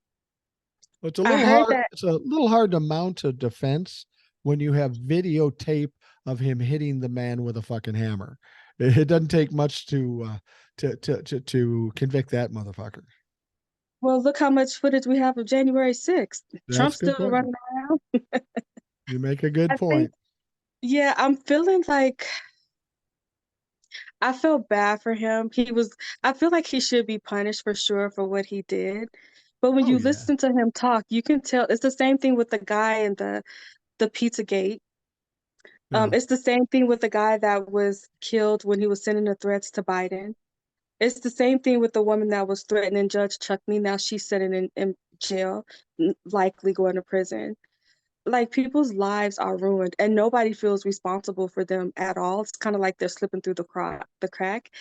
It's a I little heard hard. that. It's a little hard to mount a defense when you have videotape of him hitting the man with a fucking hammer. It doesn't take much to convict that motherfucker. Well, look how much footage we have of January 6th. That's Trump's a good still point. running around. You make a good I think, point. yeah, I'm feeling like I feel bad for him. I feel like he should be punished for sure for what he did. But when Oh you yeah, listen to him talk, you can tell it's the same thing with the guy in the Pizzagate. yeah. It's the same thing with the guy that was killed when he was sending the threats to Biden. It's the same thing with the woman that was threatening Judge Chuckney. Now she's sitting in jail, likely going to prison. Like people's lives are ruined and nobody feels responsible for them at all. It's kind of like they're slipping through the crack.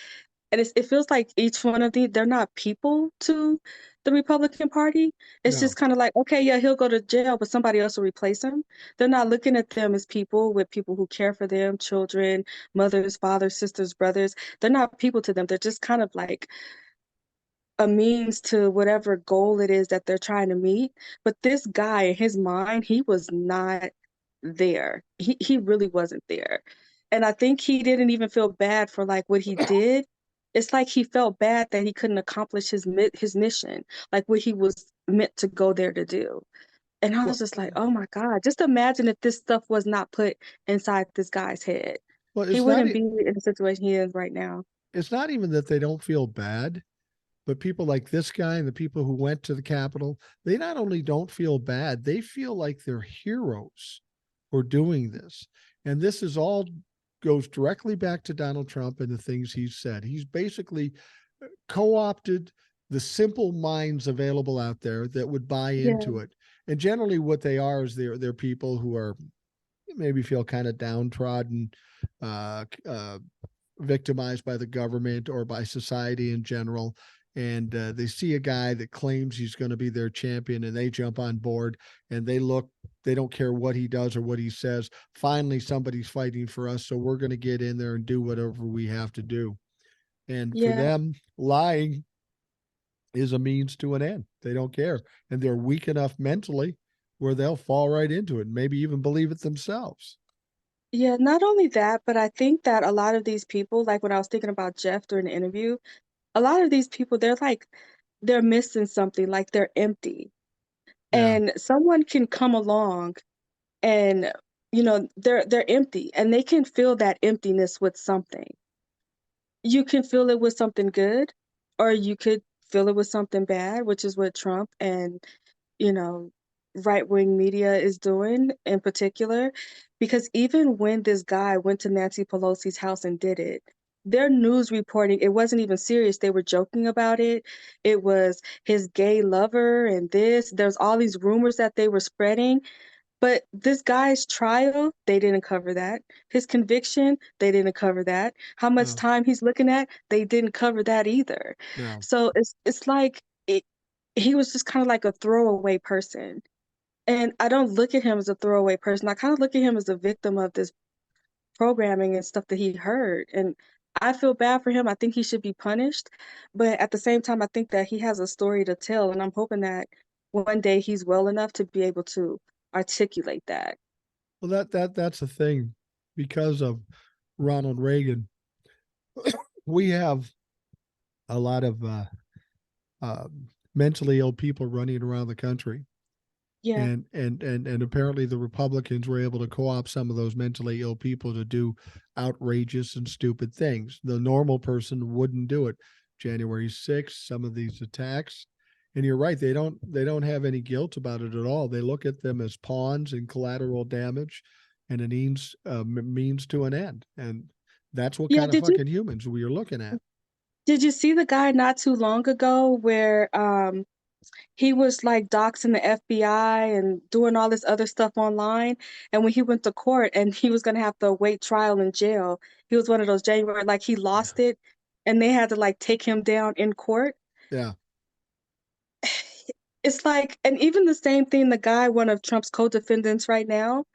And it feels like each one of these, they're not people to the Republican Party. It's No, just kind of like, okay, yeah, he'll go to jail, but somebody else will replace him. They're not looking at them as people with people who care for them, children, mothers, fathers, sisters, brothers. They're not people to them. They're just kind of like a means to whatever goal it is that they're trying to meet. But this guy, in his mind, he was not there. He really wasn't there. And I think he didn't even feel bad for like what he did. It's like he felt bad that he couldn't accomplish his mission, like what he was meant to go there to do. And I was well, just like, oh my God, just imagine if this stuff was not put inside this guy's head. well, He wouldn't be in the situation he is right now. it's not even that they don't feel bad, but people like this guy and the people who went to the Capitol, they not only don't feel bad, they feel like they're heroes for doing this. And this is all goes directly back to Donald Trump and the things he's said. He's basically co-opted the simple minds available out there that would buy Yeah, into it. And generally what they are is they're people who are maybe feel kind of downtrodden, uh, uh, victimized by the government or by society in general. And they see a guy that claims he's going to be their champion and they jump on board and they don't care what he does or what he says. Finally, somebody's fighting for us. So we're going to get in there and do whatever we have to do. And for yeah. them, lying is a means to an end. They don't care. And they're weak enough mentally where they'll fall right into it and maybe even believe it themselves. Yeah, not only that, but I think that a lot of these people, like when I was thinking about Jeff during the interview, a lot of these people, they're missing something, like they're empty. Yeah. And someone can come along and, they're empty and they can fill that emptiness with something. You can fill it with something good, or you could fill it with something bad, which is what Trump and you know, right-wing media is doing in particular. Because even when this guy went to Nancy Pelosi's house and did it, their news reporting, it wasn't even serious. They were joking about it. It was his gay lover and this. There's all these rumors that they were spreading. But this guy's trial, they didn't cover that. His conviction, they didn't cover that. How much No, time he's looking at, they didn't cover that either. no. So it's like he was just kind of like a throwaway person. And I don't look at him as a throwaway person. I kind of look at him as a victim of this programming and stuff that he heard. And I feel bad for him. I think he should be punished. But at the same time, I think that he has a story to tell. And I'm hoping that one day he's well enough to be able to articulate that. Well, that's the thing. Because of Ronald Reagan, we have a lot of uh, mentally ill people running around the country, Yeah. and apparently the Republicans were able to co-opt some of those mentally ill people to do outrageous and stupid things. The normal person wouldn't do it. January 6th, some of these attacks, and you're right, they don't have any guilt about it at all. They look at them as pawns and collateral damage and a means to an end. And that's what Yeah. kind of fucking humans we are looking at. Did you see the guy not too long ago where he was like doxing the FBI and doing all this other stuff online. And when he went to court and he was going to have to wait trial in jail, he was one of those January, like he Yeah. lost it and they had to like take him down in court. Yeah. It's like, and even the same thing, the guy, one of Trump's co-defendants right now,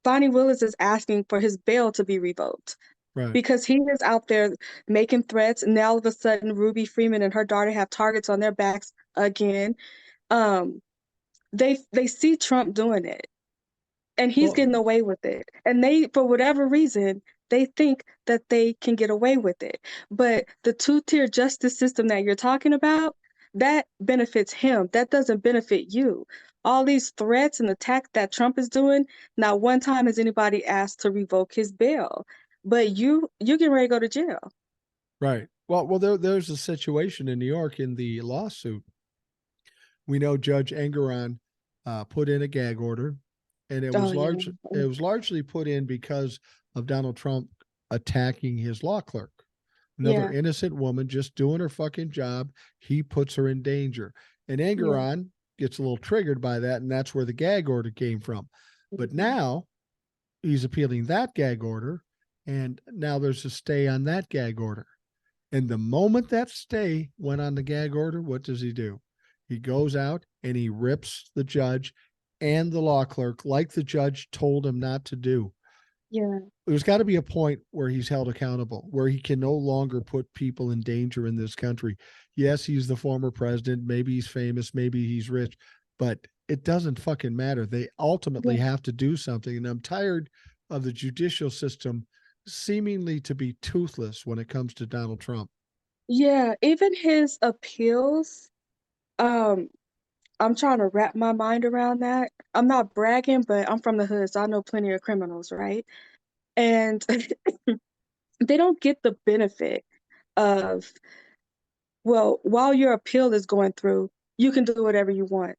Bonnie Willis is asking for his bail to be revoked Right. because he is out there making threats. And now all of a sudden, Ruby Freeman and her daughter have targets on their backs again. Um, they see Trump doing it, and he's Well, getting away with it. And they, for whatever reason, they think that they can get away with it. But the two-tier justice system that you're talking about, that benefits him. That doesn't benefit you. All these threats and attack that Trump is doing, not one time has anybody asked to revoke his bail. But you're getting ready to go to jail. right. There's a situation in New York in the lawsuit. We know Judge Engeron put in a gag order, and Oh yeah. it was largely put in because of Donald Trump attacking his law clerk. Another Yeah. innocent woman just doing her fucking job. He puts her in danger. And Yeah. Engeron gets a little triggered by that, and that's where the gag order came from. But Mhm. now he's appealing that gag order, and now there's a stay on that gag order. And the moment that stay went on the gag order, what does he do? He goes out and he rips the judge and the law clerk like the judge told him not to do. Yeah. There's got to be a point where he's held accountable, where he can no longer put people in danger in this country. Yes, he's the former president. Maybe he's famous. Maybe he's rich, but it doesn't fucking matter. They ultimately Yeah. have to do something. And I'm tired of the judicial system seemingly to be toothless when it comes to Donald Trump. Yeah. Even his appeals, um, I'm trying to wrap my mind around that. I'm not bragging, but I'm from the hood, so I know plenty of criminals, right? And they don't get the benefit of, well, while your appeal is going through, you can do whatever you want. It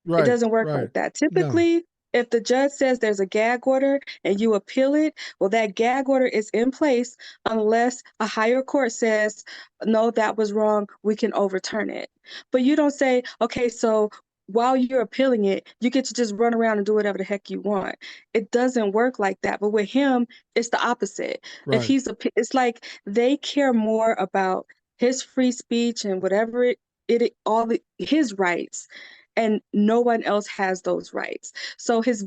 Right, doesn't work right. like that. No, Typically, if the judge says there's a gag order and you appeal it, well, that gag order is in place unless a higher court says, no, that was wrong, we can overturn it. But you don't say, okay, so while you're appealing it, you get to just run around and do whatever the heck you want. It doesn't work like that. But with him, it's the opposite. If right. it's like they care more about his free speech and whatever his rights, and no one else has those rights. So his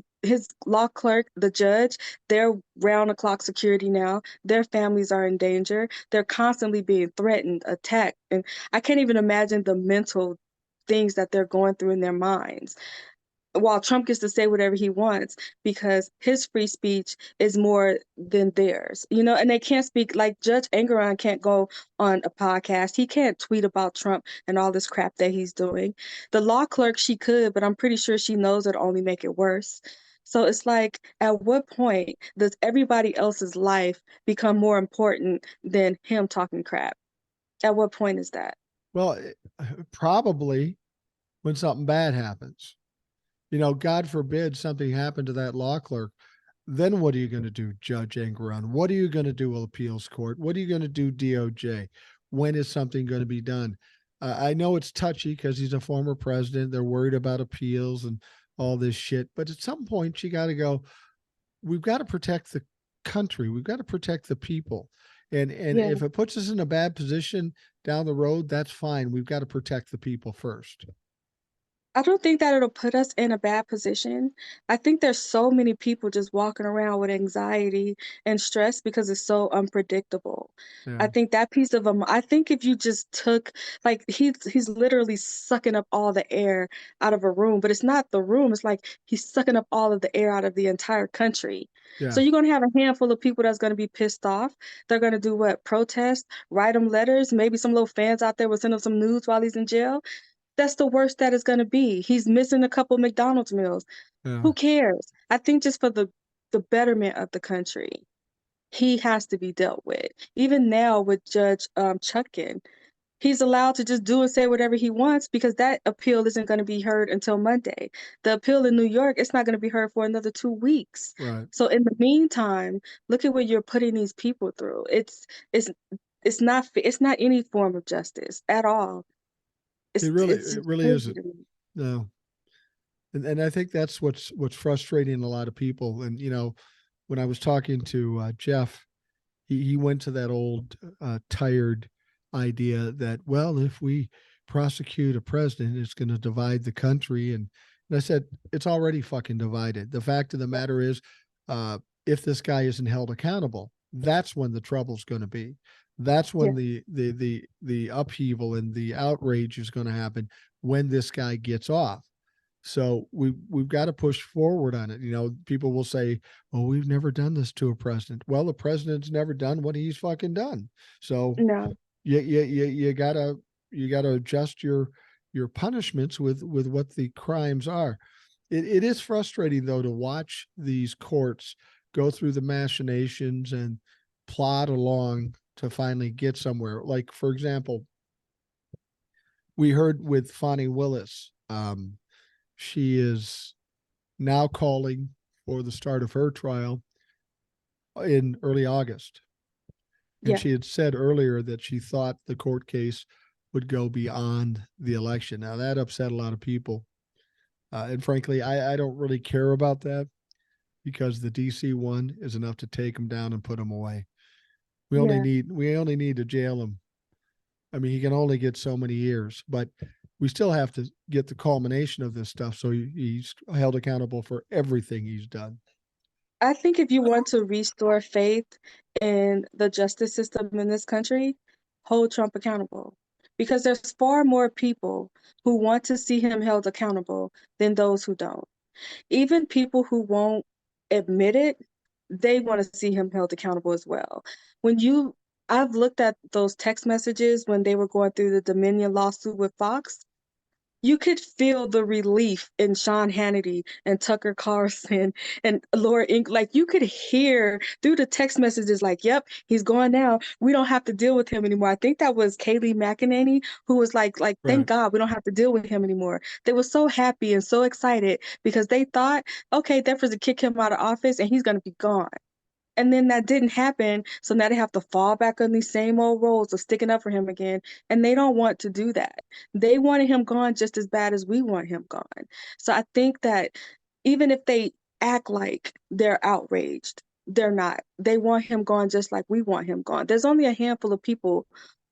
law clerk, the judge, they're round the clock security now. Their families are in danger. They're constantly being threatened, attacked, and I can't even imagine the mental things that they're going through in their minds, while Trump gets to say whatever he wants because his free speech is more than theirs, and they can't speak like Judge Engeron can't go on a podcast. He can't tweet about Trump and all this crap that he's doing. The law clerk, she could, but I'm pretty sure she knows it'll only make it worse. So it's like, at what point does everybody else's life become more important than him talking crap? At what point is that? Well, probably when something bad happens. God forbid something happened to that law clerk. Then what are you going to do, Judge Engeron? What are you going to do, appeals court? What are you going to do, DOJ? When is something going to be done? I know it's touchy because he's a former president. They're worried about appeals and all this shit. But at some point, you got to go, we've got to protect the country. We've got to protect the people. And Yeah. if it puts us in a bad position down the road, that's fine. We've got to protect the people first. I don't think that it'll put us in a bad position. I think there's so many people just walking around with anxiety and stress because it's so unpredictable. Yeah. I think that piece of them, I think if you just took, like, he's literally sucking up all the air out of a room, but it's not the room, it's like he's sucking up all of the air out of the entire country. So Yeah. you're gonna have a handful of people that's gonna be pissed off. They're gonna do what? Protest, write him letters. Maybe some little fans out there will send him some news while he's in jail. That's the worst that is going to be. He's missing a couple McDonald's meals. Yeah. Who cares? I think just for the betterment of the country, he has to be dealt with. Even now with Judge Chutkin, he's allowed to just do and say whatever he wants because that appeal isn't going to be heard until Monday. The appeal in New York, it's not going to be heard for another 2 weeks. Right. So in the meantime, look at what you're putting these people through. It's not any form of justice at all. It's It just really crazy isn't. to me. No. And I think that's what's frustrating a lot of people. And when I was talking to Jeff, he went to that old tired idea that, well, if we prosecute a president, it's going to divide the country. And I said, it's already fucking divided. The fact of the matter is, if this guy isn't held accountable, that's when the trouble's going to be. That's Yeah. when the upheaval and the outrage is going to happen, when this guy gets off. So we've got to push forward on it. You know, people will say, "Well, we've never done this to a president." Well, the president's never done what he's fucking done. So No. you gotta adjust your punishments with what the crimes are. It is frustrating though to watch these courts go through the machinations and plod along to finally get somewhere. Like for example, we heard with Fonnie Willis. She is now calling for the start of her trial in early August. And Yeah. she had said earlier that she thought the court case would go beyond the election. Now, that upset a lot of people. And frankly, I don't really care about that because the DC one is enough to take them down and put them away. Yeah. We only need to jail him. I mean, he can only get so many years, but we still have to get the culmination of this stuff so he's held accountable for everything he's done. I think if you want to restore faith in the justice system in this country, hold Trump accountable. Because there's far more people who want to see him held accountable than those who don't. Even people who won't admit it, they want to see him held accountable as well. When you, I've looked at those text messages when they were going through the Dominion lawsuit with Fox. You could feel the relief in Sean Hannity and Tucker Carlson and Laura Inc. Like you could hear through the text messages, like, yep, he's gone now. We don't have to deal with him anymore. I think that was Kayleigh McEnany who was like, thank Right. God we don't have to deal with him anymore. They were so happy and so excited because they thought, okay, they're supposed to kick him out of office and he's gonna be gone. And then that didn't happen. So now they have to fall back on these same old roles of sticking up for him again. And they don't want to do that. They wanted him gone just as bad as we want him gone. So I think that even if they act like they're outraged, they're not. They want him gone just like we want him gone. There's only a handful of people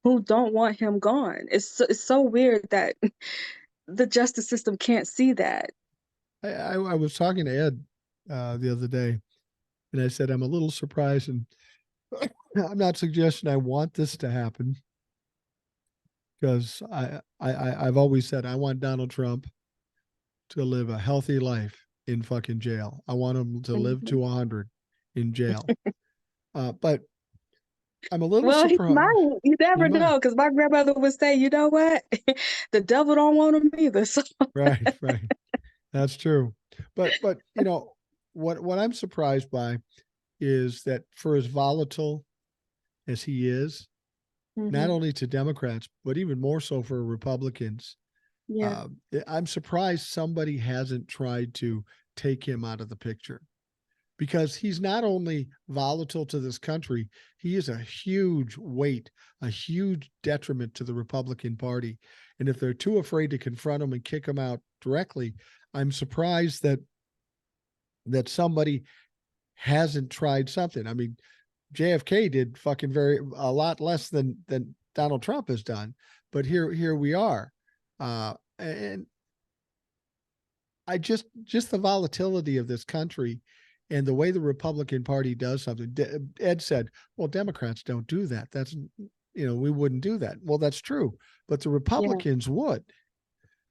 who don't want him gone. It's so weird that the justice system can't see that. I was talking to Ed the other day, and I said I'm a little surprised, and I'm not suggesting I want this to happen because I've always said I want Donald Trump to live a healthy life in fucking jail. I want him to live Mhm. to 100 in jail. But I'm a little Well, he surprised. might. You He never might. know, because my grandmother would say, you know what? The devil don't want him either. So Right, right. That's true. But you know what I'm surprised by is that for as volatile as he is, not hmm only to Democrats but even more so for Republicans, yeah, uh, I'm surprised somebody hasn't tried to take him out of the picture because he's not only volatile to this country, he is a huge weight, a huge detriment to the Republican Party. And if they're too afraid to confront him and kick him out directly, I'm surprised that somebody hasn't tried something. I mean, JFK did fucking a lot less than Donald Trump has done, but here we are, and I just the volatility of this country and the way the Republican Party does something. Ed said, "Well, Democrats don't do that. That's we wouldn't do that." Well, that's true, but the yeah, Republicans would.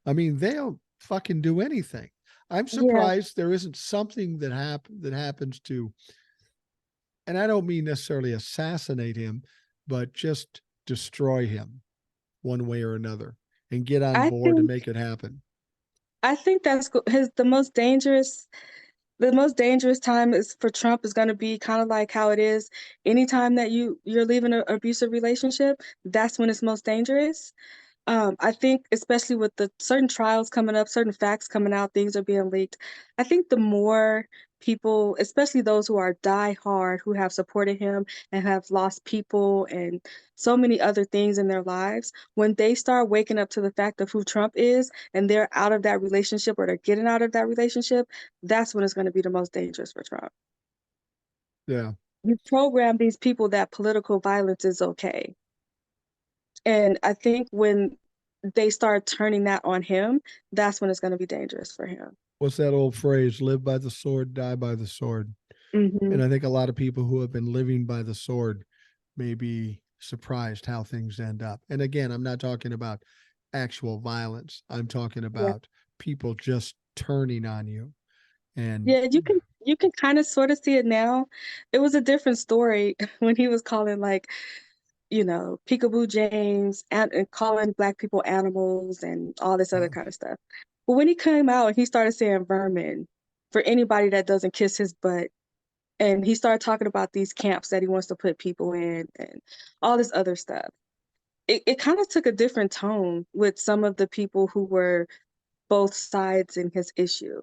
I mean, they'll fucking do anything. I'm yeah. surprised there isn't something that happens to, and I don't mean necessarily assassinate him, but just destroy him one way or another and get on I board and think make it happen. I think that's his the most dangerous time is for Trump is going to be kind of like how it is anytime that you're leaving an abusive relationship. That's when it's most dangerous. I think especially with the certain trials coming up, certain facts coming out, things are being leaked. I think the more people, especially those who are die hard, who have supported him and have lost people and so many other things in their lives, when they start waking up to the fact of who Trump is and they're out of that relationship or they're getting out of that relationship, that's when it's going to be the most dangerous for Trump. Yeah. You program these people that political violence is okay. And I think when they start turning that on him, that's when it's going to be dangerous for him. What's that old phrase? Live by the sword, die by the sword. hmm And I think a lot of people who have been living by the sword may be surprised how things end up. And again, I'm not talking about actual violence. I'm talking Yeah. about people just turning on you. And Yeah, you can kind of sort of see it now. It was a different story when he was calling like, Peekaboo James and calling black people animals and all this other uh, kind of stuff. But when he came out and he started saying vermin for anybody that doesn't kiss his butt, and he started talking about these camps that he wants to put people in and all this other stuff. It kind of took a different tone with some of the people who were both sides in his issue.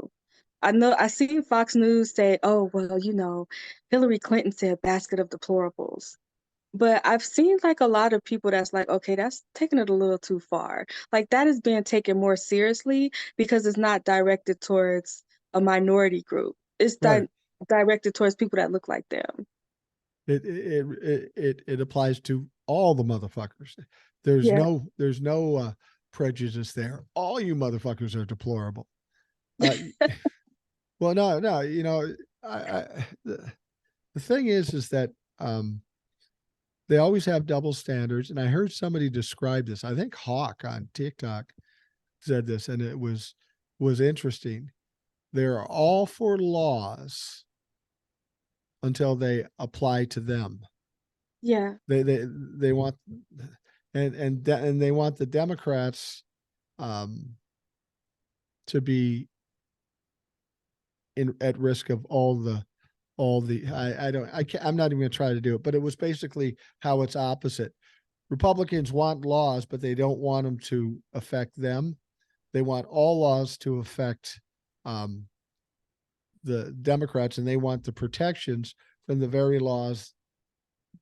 I know I see Fox News say, oh, well, Hillary Clinton said basket of deplorables. But I've seen like a lot of people that's like, okay, that's taking it a little too far. Like that is being taken more seriously because it's not directed towards a minority group. It's right. directed towards people that look like them. It applies to all the motherfuckers. Yeah. There's no prejudice there. All you motherfuckers are deplorable. Uh, well, no, the thing is that they always have double standards. And I heard somebody describe this. I think Hawk on TikTok said this, and it was interesting. They're all for laws until they apply to them. Yeah. They want and they want the Democrats um, to be at risk of all the I don't I can't, I'm not even going to try to do it, but it was basically how it's opposite. Republicans want laws, but they don't want them to affect them. They want all laws to affect um, the Democrats, and they want the protections from the very laws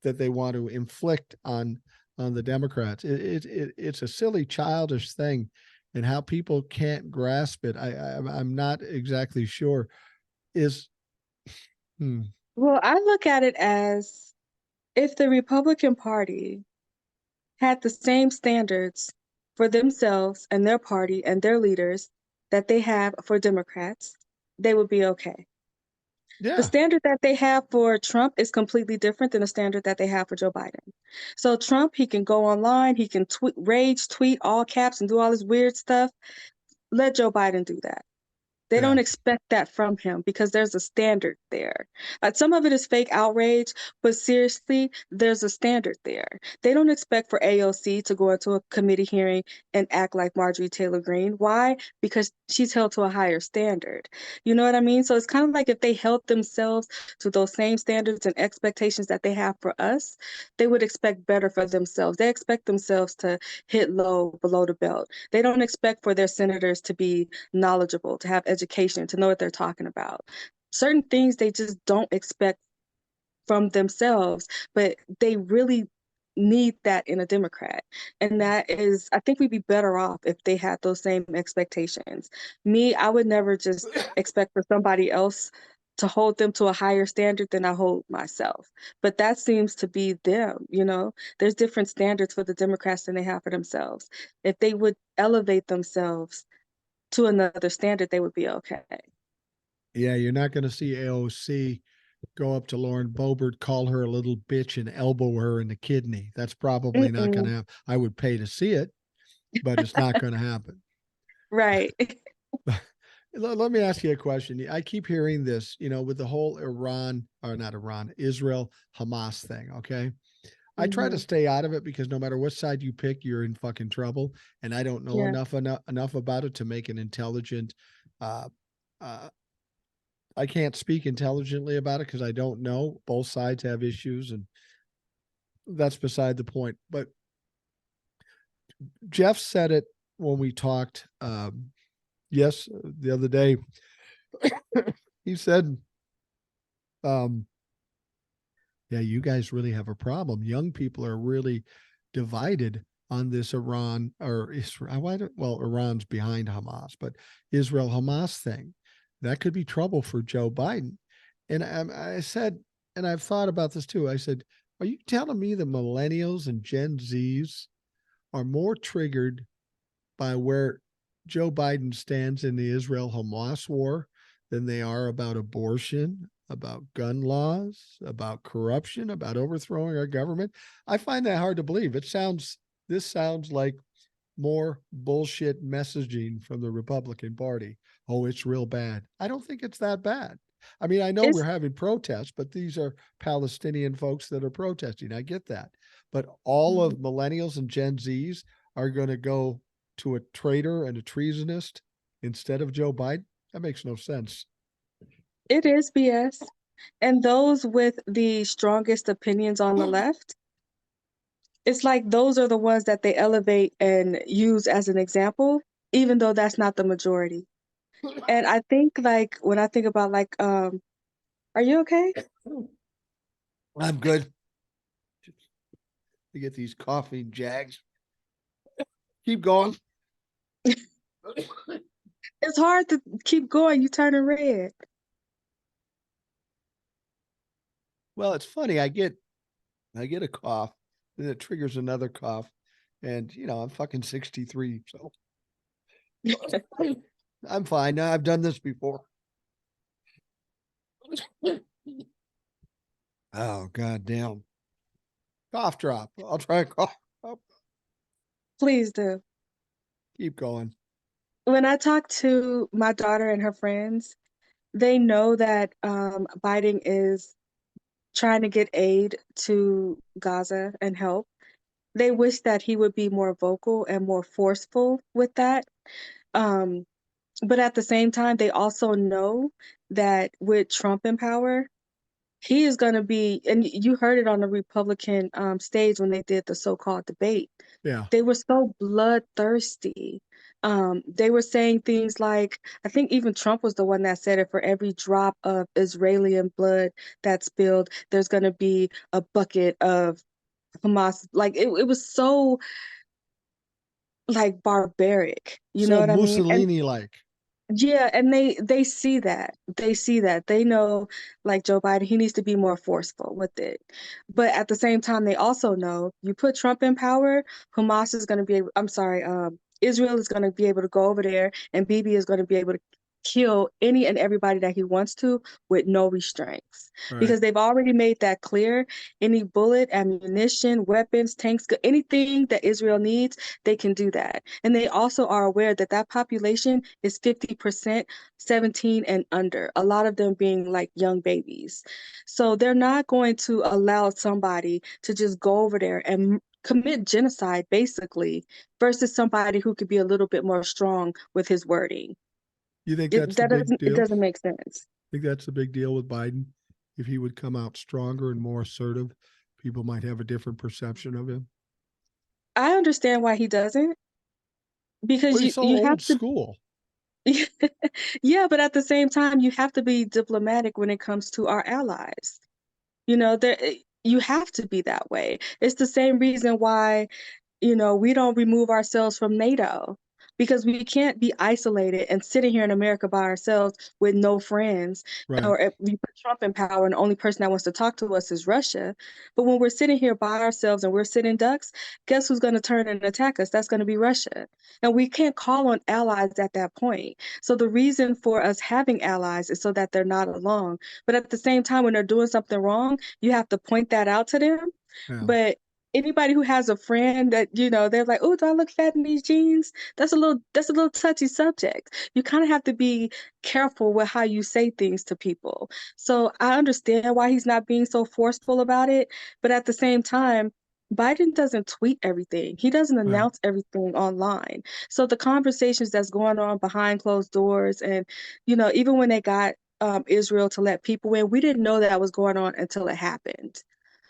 that they want to inflict on the Democrats. It's a silly, childish thing, and how people can't grasp it. I'm not exactly sure. Is hmm, Well, I look at it as if the Republican Party had the same standards for themselves and their party and their leaders that they have for Democrats, they would be okay. The yeah, standard that they have for Trump is completely different than the standard that they have for Joe Biden. So Trump, he can go online, he can rage tweet all caps and do all this weird stuff. Let Joe Biden do that. They yeah. don't expect that from him because there's a standard there. Some of it is fake outrage, but seriously, there's a standard there. They don't expect for AOC to go into a committee hearing and act like Marjorie Taylor Greene. Why? Because she's held to a higher standard. You know what I mean? So it's kind of like if they held themselves to those same standards and expectations that they have for us, they would expect better for themselves. They expect themselves to hit low below the belt. They don't expect for their senators to be knowledgeable, to have education, to know what they're talking about. Certain things they just don't expect from themselves, but they really need that in a Democrat. And that is, I think we'd be better off if they had those same expectations. Me, I would never just expect for somebody else to hold them to a higher standard than I hold myself. But that seems to be them. There's different standards for the Democrats than they have for themselves. If they would elevate themselves to another standard, they would be okay. Yeah, you're not going to see AOC go up to Lauren Boebert, call her a little bitch, and elbow her in the kidney. That's probably not going to Mm-mm. happen. I would pay to see it, but it's not going to happen. Right. Let me ask you a question. I keep hearing this, with the whole Israel Hamas thing. Okay. I try to Hmm. stay out of it because no matter what side you pick, you're in fucking trouble. And I don't know Yeah. enough about it to make an intelligent. Uh, uh, I can't speak intelligently about it because I don't know. Both sides have issues, and that's beside the point. But Jeff said it when we talked. Yes, the other day. He said, um, "Yeah, you guys really have a problem. Young people are really divided on this Iran or Israel. Well, Iran's behind Hamas, but Israel Hamas thing that could be trouble for Joe Biden." And I said, and I've thought about this too. I said, "Are you telling me the millennials and Gen Zs are more triggered by where Joe Biden stands in the Israel Hamas war than they are about abortion, about gun laws, about corruption, about overthrowing our government?" I find that hard to believe. This sounds like more bullshit messaging from the Republican Party. Oh, it's real bad. I don't think it's that bad. I mean, I know we're It's having protests, but these are Palestinian folks that are protesting. I get that. But all of millennials and Gen Zs are going to go to a traitor and a treasonist instead of Joe Biden. That makes no sense. it is BS. And those with the strongest opinions on the left, it's like those are the ones that they elevate and use as an example, even though that's not the majority. And I think like when I think about like, are you okay? I'm good. To get these coughing jags. Keep going. It's hard to keep going. You turning red. Well, it's funny. I get a cough, and it triggers another cough. And I'm fucking 63, so I'm fine. Now I've done this before. Oh, god damn. Cough drop. I'll try a cough. Oh, Please do. keep going. When I talk to my daughter and her friends, they know that Biden is trying to get aid to Gaza and help. They wish that he would be more vocal and more forceful with that. Um, but at the same time, they also know that with Trump in power, he is going to be, and you heard it on the Republican stage when they did the so-called debate. Yeah. They were so bloodthirsty. They were saying things like, I think even Trump was the one that said it, for every drop of Israeli blood that's spilled, there's going to be a bucket of Hamas. Like it was so like barbaric. You know So what I mean? And Mussolini like. yeah, and they see that. They see that. They know like Joe Biden, he needs to be more forceful with it. But at the same time, they also know you put Trump in power, Hamas is going to be able, I'm sorry, Israel is going to be able to go over there and Bibi is going to be able to kill any and everybody that he wants to with no restraints. Right. Because they've already made that clear. Any bullet, ammunition, weapons, tanks, anything that Israel needs, they can do that. And they also are aware that that population is 50% 17 and under, a lot of them being like young babies. So they're not going to allow somebody to just go over there and commit genocide, basically, versus somebody who could be a little bit more strong with his wording. You think that's the big It deal? doesn't make sense. Think that's the big deal with Biden? If he would come out stronger and more assertive, people might have a different perception of him. I understand why he doesn't, Well, because he's so you have old to. school. Yeah, but at the same time, you have to be diplomatic when it comes to our allies. There you have to be that way. It's the same reason why we don't remove ourselves from NATO, because we can't be isolated and sitting here in America by ourselves with no friends. Right. Or if we put Trump in power and the only person that wants to talk to us is Russia. But when we're sitting here by ourselves and we're sitting ducks, guess who's going to turn and attack us? That's going to be Russia. And we can't call on allies at that point. So the reason for us having allies is so that they're not alone. But at the same time, when they're doing something wrong, you have to point that out to them. Yeah. But anybody who has a friend that they're like, oh, do I look fat in these jeans? That's a little touchy subject. You kind of have to be careful with how you say things to people. So I understand why he's not being so forceful about it, but at the same time, Biden doesn't tweet everything. He doesn't Right. announce everything online. So the conversations that's going on behind closed doors, and even when they got Israel to let people in, we didn't know that was going on until it happened.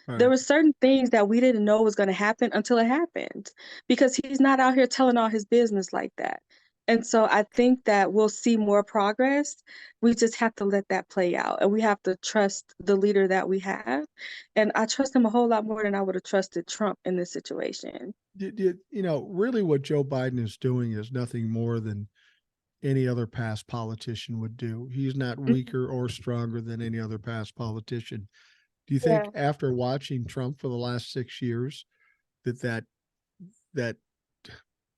There Right. were certain things that we didn't know was going to happen until it happened, because he's not out here telling all his business like that. And so I think that we'll see more progress. We just have to let that play out, and we have to trust the leader that we have. And I trust him a whole lot more than I would have trusted Trump in this situation. Really what Joe Biden is doing is nothing more than any other past politician would do. He's not Mhm. weaker or stronger than any other past politician. Do you think Yeah. after watching Trump for the last 6 years that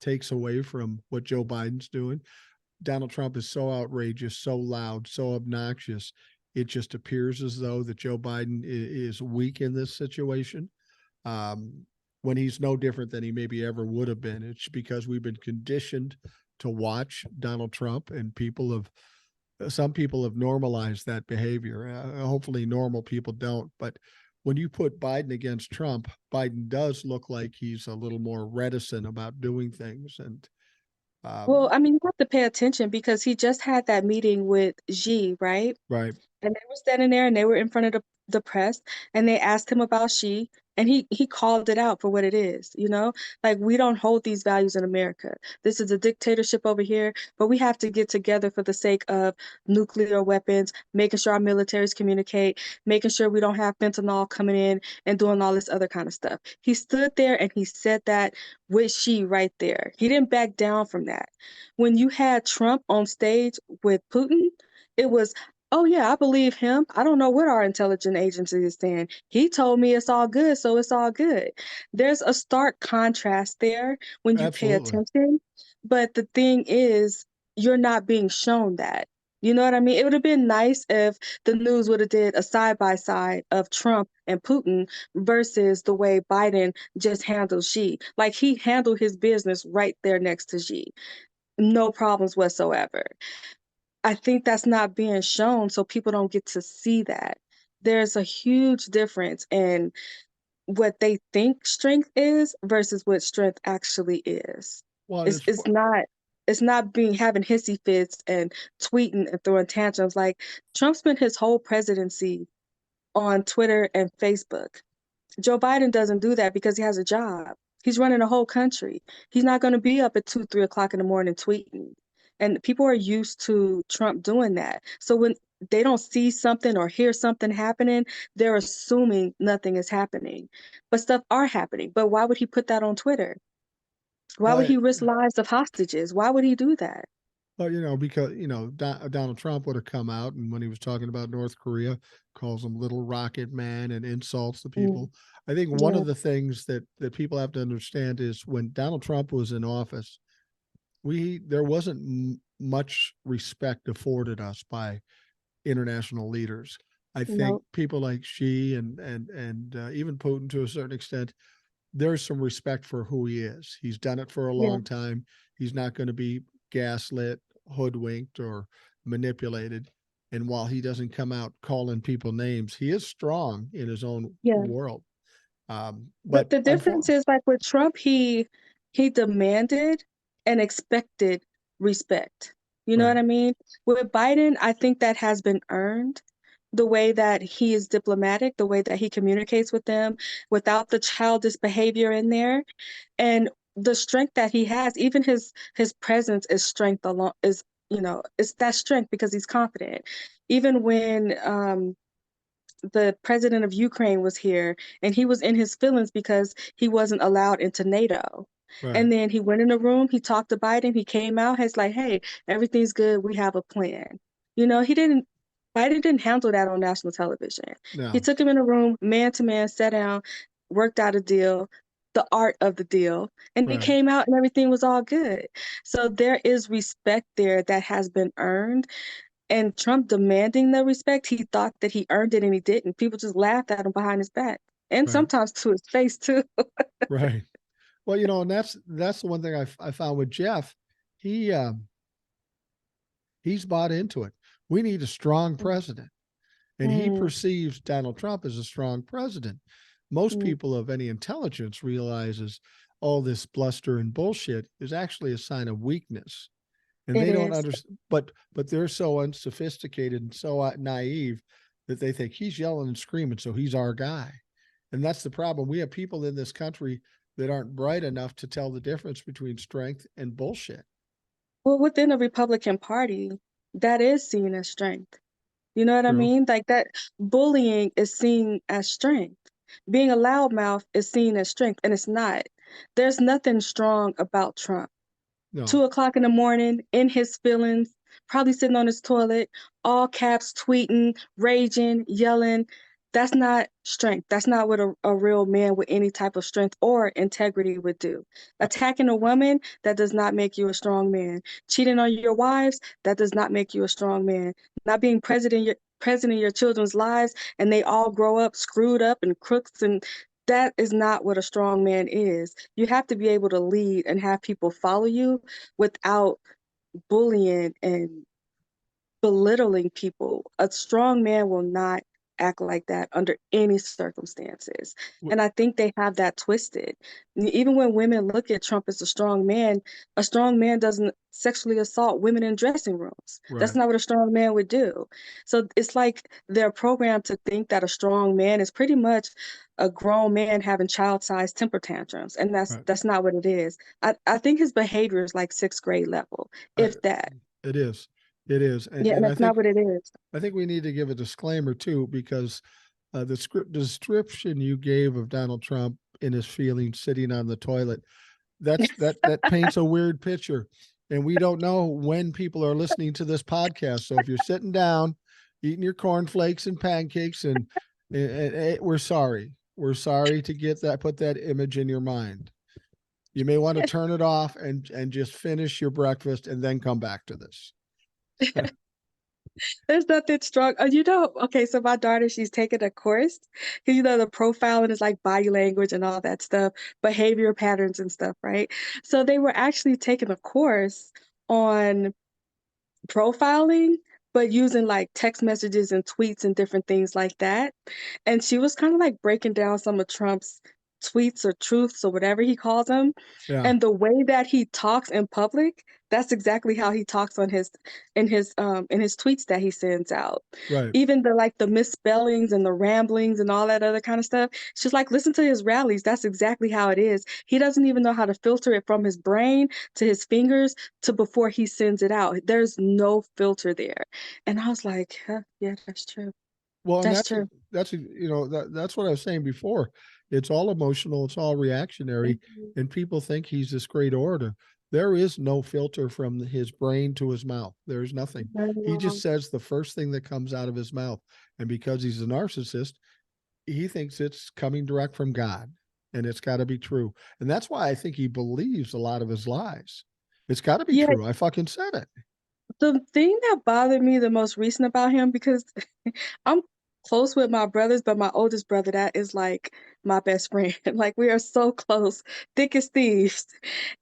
takes away from what Joe Biden's doing? Donald Trump is so outrageous, so loud, so obnoxious. It just appears as though that Joe Biden is weak in this situation. Um, when he's no different than he maybe ever would have been. It's because we've been conditioned to watch Donald Trump, and some people have normalized that behavior. Hopefully, normal people don't. But when you put Biden against Trump, Biden does look like he's a little more reticent about doing things. And Well, I mean, you have to pay attention because he just had that meeting with Xi, right? right, And they were standing there and they were in front of the press and they asked him about she and he called it out for what it is, you know? Like we don't hold these values in America. This is a dictatorship over here, but we have to get together for the sake of nuclear weapons, making sure our militaries communicate, making sure we don't have fentanyl coming in and doing all this other kind of stuff. He stood there and he said that with she right there. He didn't back down from that. When you had Trump on stage with Putin, it was, oh yeah, I believe him. I don't know what our intelligence agency is saying. He told me it's all good, so it's all good. There's a stark contrast there when you pay absolutely. attention. But the thing is, you're not being shown that. You know what I mean? It would have been nice if the news would have did a side by side of Trump and Putin versus the way Biden just handled Xi. Like he handled his business right there next to Xi. No problems whatsoever. I think that's not being shown, so people don't get to see that. There's a huge difference in what they think strength is versus what strength actually is. Well, It's it's it's not it's not being having hissy fits and tweeting and throwing tantrums. Like Trump spent his whole presidency on Twitter and Facebook. Joe Biden doesn't do that because he has a job. He's running a whole country. He's not going to be up at 2, 3 o'clock in the morning tweeting. And people are used to Trump doing that. So when they don't see something or hear something happening, they're assuming nothing is happening. But stuff are happening. But why would he put that on Twitter? Why would well, he risk lives of hostages? Why would he do that? Well, because Donald Trump would have come out, and when he was talking about North Korea, calls them little rocket man and insults the Mm, people. I think one yeah, of the things that people have to understand is when Donald Trump was in office, there wasn't much respect afforded us by international leaders. I think no, people like Xi and even Putin to a certain extent, there's some respect for who he is. He's done it for a yeah, long time. He's not going to be gaslit, hoodwinked, or manipulated. And while he doesn't come out calling people names, he is strong in his own yeah. world. But But the difference is like with Trump, he demanded and expected respect. You know what right, I mean? With Biden, I think that has been earned. The way that he is diplomatic, the way that he communicates with them without the childish behavior in there, and the strength that he has, even his presence is strength alone is, it's that strength because he's confident. Even when the president of Ukraine was here and he was in his feelings because he wasn't allowed into NATO. right, And then he went in the room, he talked to Biden, he came out, he's like, hey, everything's good, we have a plan. Biden didn't handle that on national television. He no, took him in a room, man to man, sat down, worked out a deal, the art of the deal, and he right. came out and everything was all good. So there is respect there that has been earned, and Trump demanding the respect, he thought that he earned it and he didn't. People just laughed at him behind his back and Right, sometimes to his face too. right. Well, and that's the one thing I found with Jeff. He he's bought into it. We need a strong president. And he Mm, perceives Donald Trump as a strong president. Most mm, people of any intelligence realizes all this bluster and bullshit is actually a sign of weakness, and it they don't is. understand. But they're so unsophisticated and so naive that they think he's yelling and screaming, so he's our guy. And that's the problem. We have people in this country that aren't bright enough to tell the difference between strength and bullshit. Well, within the Republican Party, that is seen as strength. You know what I True? mean? Like that bullying is seen as strength. Being a loudmouth is seen as strength, and it's not. There's nothing strong about Trump. No. 2 o'clock in the morning, in his feelings, probably sitting on his toilet, all caps, tweeting, raging, yelling. That's not strength. That's not what a real man with any type of strength or integrity would do. Attacking a woman, that does not make you a strong man. Cheating on your wives, that does not make you a strong man. Not being present in your children's lives and they all grow up screwed up and crooks and that is not what a strong man is. You have to be able to lead and have people follow you without bullying and belittling people. A strong man will not act like that under any circumstances. Wh- And I think they have that twisted. Even when women look at Trump as a strong man doesn't sexually assault women in dressing rooms. That's Right. not what a strong man would do. So it's like they're programmed to think that a strong man is pretty much a grown man having child-sized temper tantrums. And Right. that's not what it is. I think his behavior is like sixth grade level, I, if that. it is. It is. Yeah, and And that's not what it is. I think we need to give a disclaimer too, because the script description you gave of Donald Trump in his feelings sitting on the toilet, that paints a weird picture. And we don't know when people are listening to this podcast. So if you're sitting down, eating your cornflakes and pancakes, and we're sorry. We're sorry to put that image in your mind. You may want to turn it off and just finish your breakfast and then come back to this. There's nothing strong. Okay, so my daughter, she's taking a course because the profiling is like body language and all that stuff, behavior patterns and stuff, right? So they were actually taking a course on profiling, but using like text messages and tweets and different things like that. And she was kind of like breaking down some of Trump's tweets or truths or whatever he calls them. Yeah. And the way that he talks in public, that's exactly how he talks on his tweets that he sends out. Right. Even the misspellings and the ramblings and all that other kind of stuff. She's like, listen to his rallies. That's exactly how it is. He doesn't even know how to filter it from his brain to his fingers to before he sends it out. There's no filter there. And I was like, huh, yeah, that's true. Well, and That's true. that's what I was saying before. It's all emotional, it's all reactionary, Mhm. and people think he's this great orator. There is no filter from his brain to his mouth. There's nothing. He just says the first thing that comes out of his mouth. And because he's a narcissist, he thinks it's coming direct from God and it's got to be true. And that's why I think he believes a lot of his lies. It's got to be Yeah, true. I fucking said it. the thing that bothered me the most recent about him, because I'm close with my brothers, but my oldest brother, that is like my best friend. Like we are so close, thick as thieves.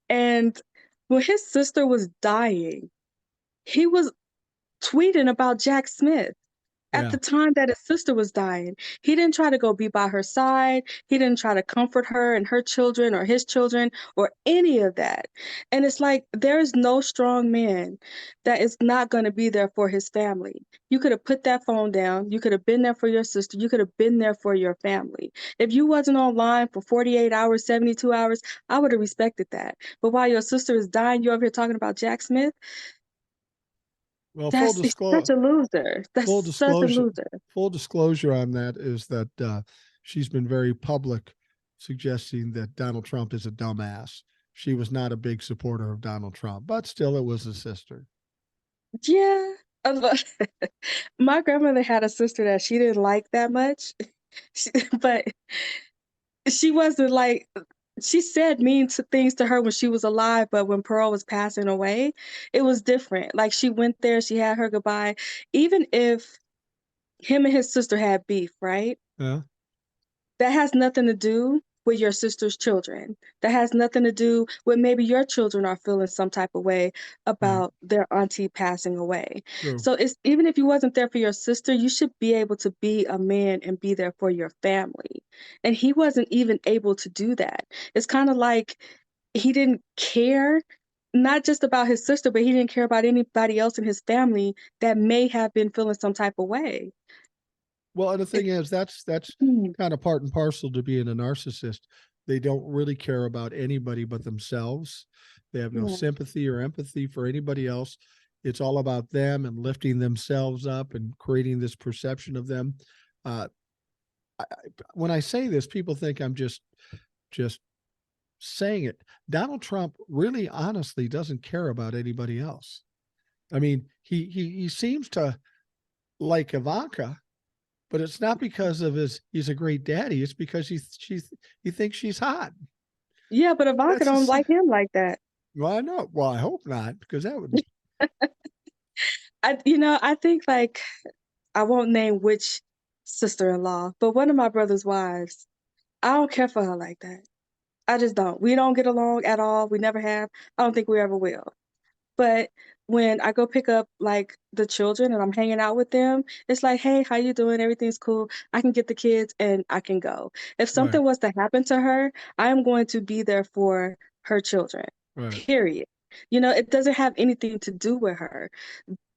And when his sister was dying, he was tweeting about Jack Smith at Yeah. the time that his sister was dying. He didn't try to go be by her side. He didn't try to comfort her and her children or his children or any of that. And it's like there is no strong man that is not going to be there for his family. You could have put that phone down. You could have been there for your sister. You could have been there for your family. If you wasn't online for 48 hours, 72 hours, I would have respected that. But while your sister is dying, you're over here talking about Jack Smith. Well, It's such a loser. full That's such a disclosure, loser. full disclosure on that is that she's been very public suggesting that Donald Trump is a dumbass. She was not a big supporter of Donald Trump, but still it was a sister. Yeah. uh, My grandmother had a sister that she didn't like that much, she, but she wasn't like, she said things to her when she was alive, but when Pearl was passing away, it was different. Like she went there, she had her goodbye. Even if him and his sister had beef, right? Yeah. That has nothing to do with your sister's children. That has nothing to do with maybe your children are feeling some type of way Right. about their auntie passing away. True. So it's even if you wasn't there for your sister, you should be able to be a man and be there for your family. And he wasn't even able to do that. It's kind of like he didn't care not just about his sister, but he didn't care about anybody else in his family that may have been feeling some type of way. Well, and the It, thing is, that's mm, kind of part and parcel to being a narcissist. They don't really care about anybody but themselves. They have no yeah. sympathy or empathy for anybody else. It's all about them and lifting themselves up and creating this perception of them. Uh, when I say this, people think I'm just saying it. Donald Trump really, honestly, doesn't care about anybody else. I mean, he seems to like Ivanka, but it's not because of he's a great daddy. It's because he thinks she's hot. Yeah, but Ivanka That's don't the like him like that. well, I know. Well, I hope not, because that would I think I won't name which sister-in-law, but one of my brother's wives, I don't care for her like that. I just don't. We don't get along at all. We never have. I don't think we ever will. But when I go pick up like the children and I'm hanging out with them, it's like, hey, how you doing? Everything's cool. I can get the kids and I can go. If Right. something was to happen to her, I am going to be there for her children. Right. Period. It doesn't have anything to do with her.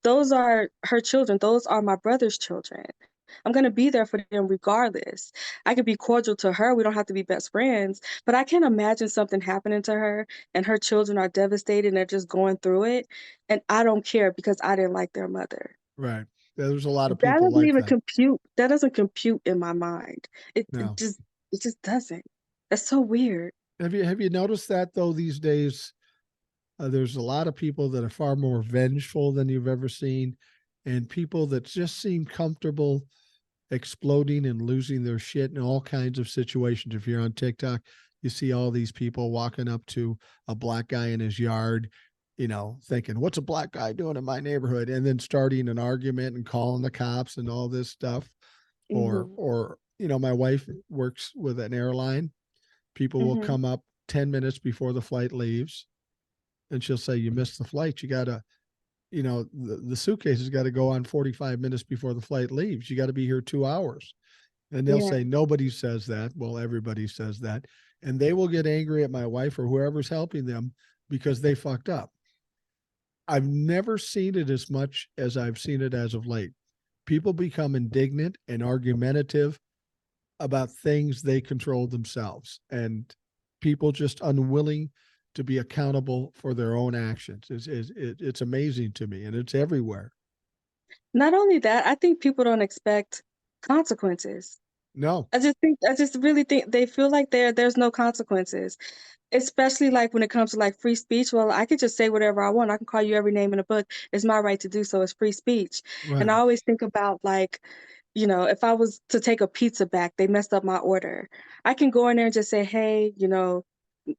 Those are her children. Those are my brother's children. I'm going to be there for them regardless. I could be cordial to her. We don't have to be best friends, but I can't imagine something happening to her and her children are devastated and they're just going through it. And I don't care because I didn't like their mother. Right. There's a lot of That people doesn't like even that. compute. That doesn't compute in my mind. It, it No. just it just doesn't. That's so weird. Have you noticed that though these days? There's a lot of people that are far more vengeful than you've ever seen, and people that just seem comfortable exploding and losing their shit in all kinds of situations. If you're on TikTok, you see all these people walking up to a black guy in his yard, thinking, what's a black guy doing in my neighborhood? And then starting an argument and calling the cops and all this stuff. Or, Hmm. or, my wife works with an airline. People will Hmm. come up 10 minutes before the flight leaves and she'll say, you missed the flight. You got to, the suitcase has got to go on 45 minutes before the flight leaves. You got to be here 2 hours. And they'll Yeah. say, nobody says that. Well, everybody says that. And they will get angry at my wife or whoever's helping them because they fucked up. I've never seen it as much as I've seen it as of late. People become indignant and argumentative about things they control themselves, and people just unwilling to be accountable for their own actions. It's amazing to me, and it's everywhere. Not only that, I think people don't expect consequences. No. I just really think they feel like there's no consequences, especially like when it comes to like free speech. Well, I could just say whatever I want. I can call you every name in the book. It's my right to do so. It's free speech. And Right. I always think about like, if I was to take a pizza back, they messed up my order. I can go in there and just say, hey,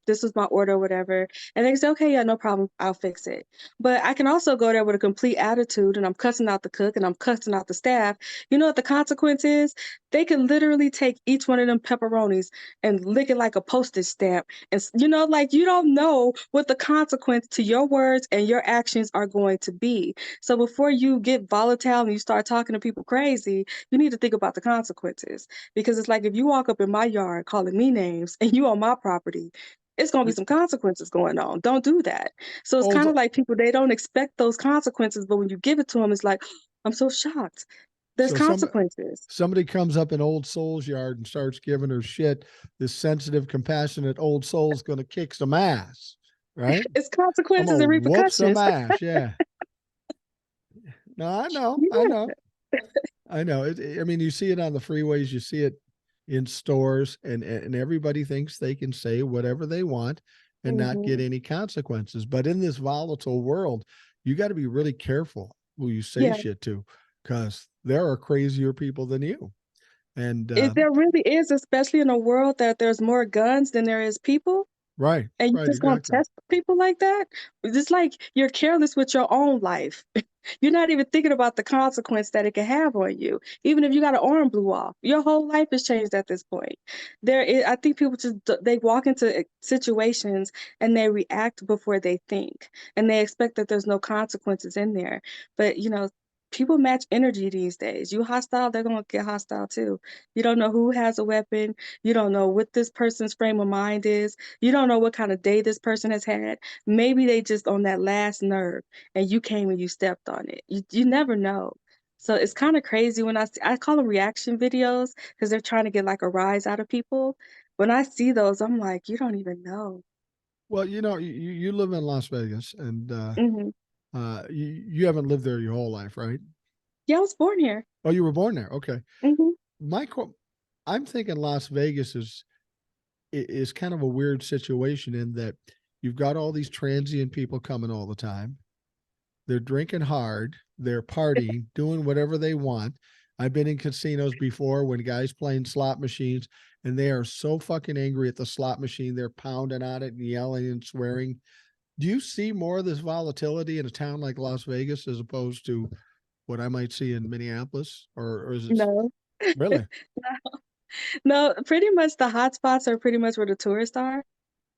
this was my order, whatever. And they say, okay, yeah, no problem. I'll fix it. But I can also go there with a complete attitude and I'm cussing out the cook and I'm cussing out the staff. You know what the consequence is? They can literally take each one of them pepperonis and lick it like a postage stamp. And, like you don't know what the consequence to your words and your actions are going to be. So before you get volatile and you start talking to people crazy, you need to think about the consequences. Because it's like if you walk up in my yard calling me names and you on my property, it's going to be some consequences going on. Don't do that. So it's Oh, kind of like people, they don't expect those consequences, but when you give it to them, it's like, I'm so shocked. There's so consequences. somebody comes up in Old Soul's yard and starts giving her shit. This sensitive, compassionate Old Soul's going to kick some ass, right? It's I'm consequences gonna and whoop some repercussions. ass. Yeah. No, I know. I Yeah. know. I know. I mean, you see it on the freeways. You see it in stores, and everybody thinks they can say whatever they want and not get Hmm. any consequences. But in this volatile world, you got to be really careful who you say Yeah. shit to, because there are crazier people than you. And There really is, especially in a world that there's more guns than there is people. right, And you right, just gonna exactly. test people like that? It's like you're careless with your own life. You're not even thinking about the consequence that it can have on you. Even if you got an arm blew off, your whole life has changed at this point. I think people just they walk into situations and they react before they think, and they expect that there's no consequences in there. But people match energy these days. You hostile, they're gonna get hostile too. You don't know who has a weapon. You don't know what this person's frame of mind is. You don't know what kind of day this person has had. Maybe they just on that last nerve and you came and you stepped on it. You never know. So it's kind of crazy when I call them reaction videos because they're trying to get like a rise out of people. When I see those, I'm like, you don't even know. Well, you live in Las Vegas, and Hmm. you haven't lived there your whole life, right? Yeah, I was born here. Oh, you were born there. Okay. Hmm. My I'm thinking Las Vegas is kind of a weird situation in that you've got all these transient people coming all the time. They're drinking hard, they're partying, doing whatever they want. I've been in casinos before when guys playing slot machines and they are so fucking angry at the slot machine, they're pounding on it and yelling and swearing. Do you see more of this volatility in a town like Las Vegas as opposed to what I might see in Minneapolis, or is it No. really? No, pretty much the hot spots are pretty much where the tourists are.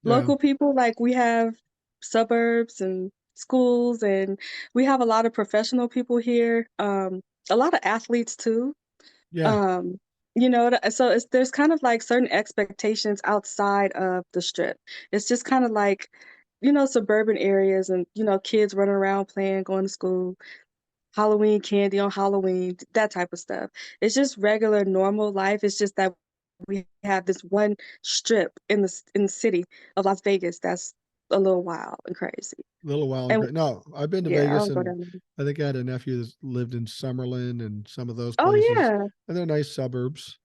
Yeah. Local people, like we have suburbs and schools, and we have a lot of professional people here. A lot of athletes too. Yeah. Um, so there's kind of like certain expectations outside of the strip. It's just kind of like, suburban areas and, kids running around playing, going to school, Halloween candy on Halloween, that type of stuff. It's just regular normal life. It's just that we have this one strip in the city of Las Vegas that's a little wild and crazy. A little while. And No, I've been to yeah, I Vegas, don't go and down there. I think I had a nephew that lived in Summerlin and some of those Oh places, yeah. and they're nice suburbs.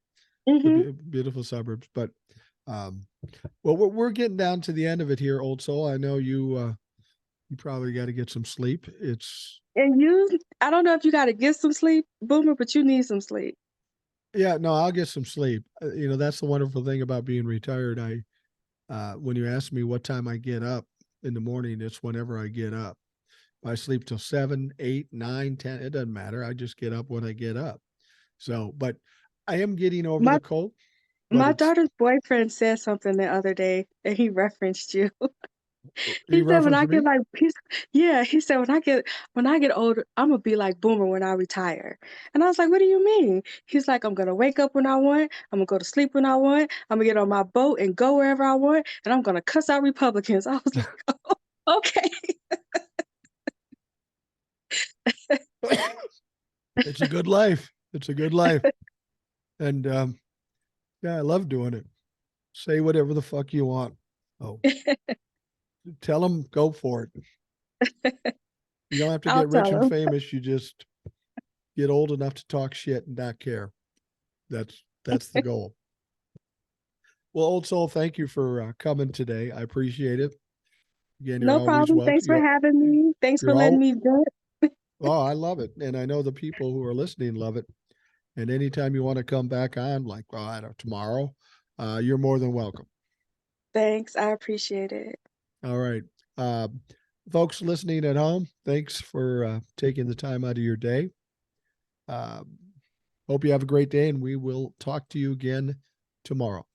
They're Hmm. beautiful suburbs. But um, well, we're getting down to the end of it here, old soul. I know you probably got to get some sleep. It's And I don't know if you got to get some sleep, Boomer, but you need some sleep. Yeah, no, I'll get some sleep. That's the wonderful thing about being retired. When you ask me what time I get up in the morning, it's whenever I get up. If I sleep till 7, 8, 9, 10, it doesn't matter. I just get up when I get up. So, but I am getting over My the cold, but my it's, daughter's boyfriend said something the other day, and he referenced you. he He said when referenced I get me. like yeah, he said when I get older, I'm gonna be like Boomer when I retire. And I was like, what do you mean? He's like, I'm gonna wake up when I want, I'm gonna go to sleep when I want, I'm gonna get on my boat and go wherever I want, and I'm gonna cuss out Republicans. I was like, oh, okay. It's a good life. It's a good life. And yeah, I love doing it. Say whatever the fuck you want. Oh, tell them, go for it. You don't have to I'll get rich tell and him. famous. You just get old enough to talk shit and not care. That's the goal. Well, old soul, thank you for coming today. I appreciate it. Again, you're No always problem. welcome. Thanks for having me. Thanks for You're letting all me do it. Oh, I love it, and I know the people who are listening love it. And anytime you want to come back on, like I don't know, tomorrow, you're more than welcome. Thanks. I appreciate it. All right, uh, folks listening at home, thanks for taking the time out of your day. Uh, hope you have a great day, and we will talk to you again tomorrow.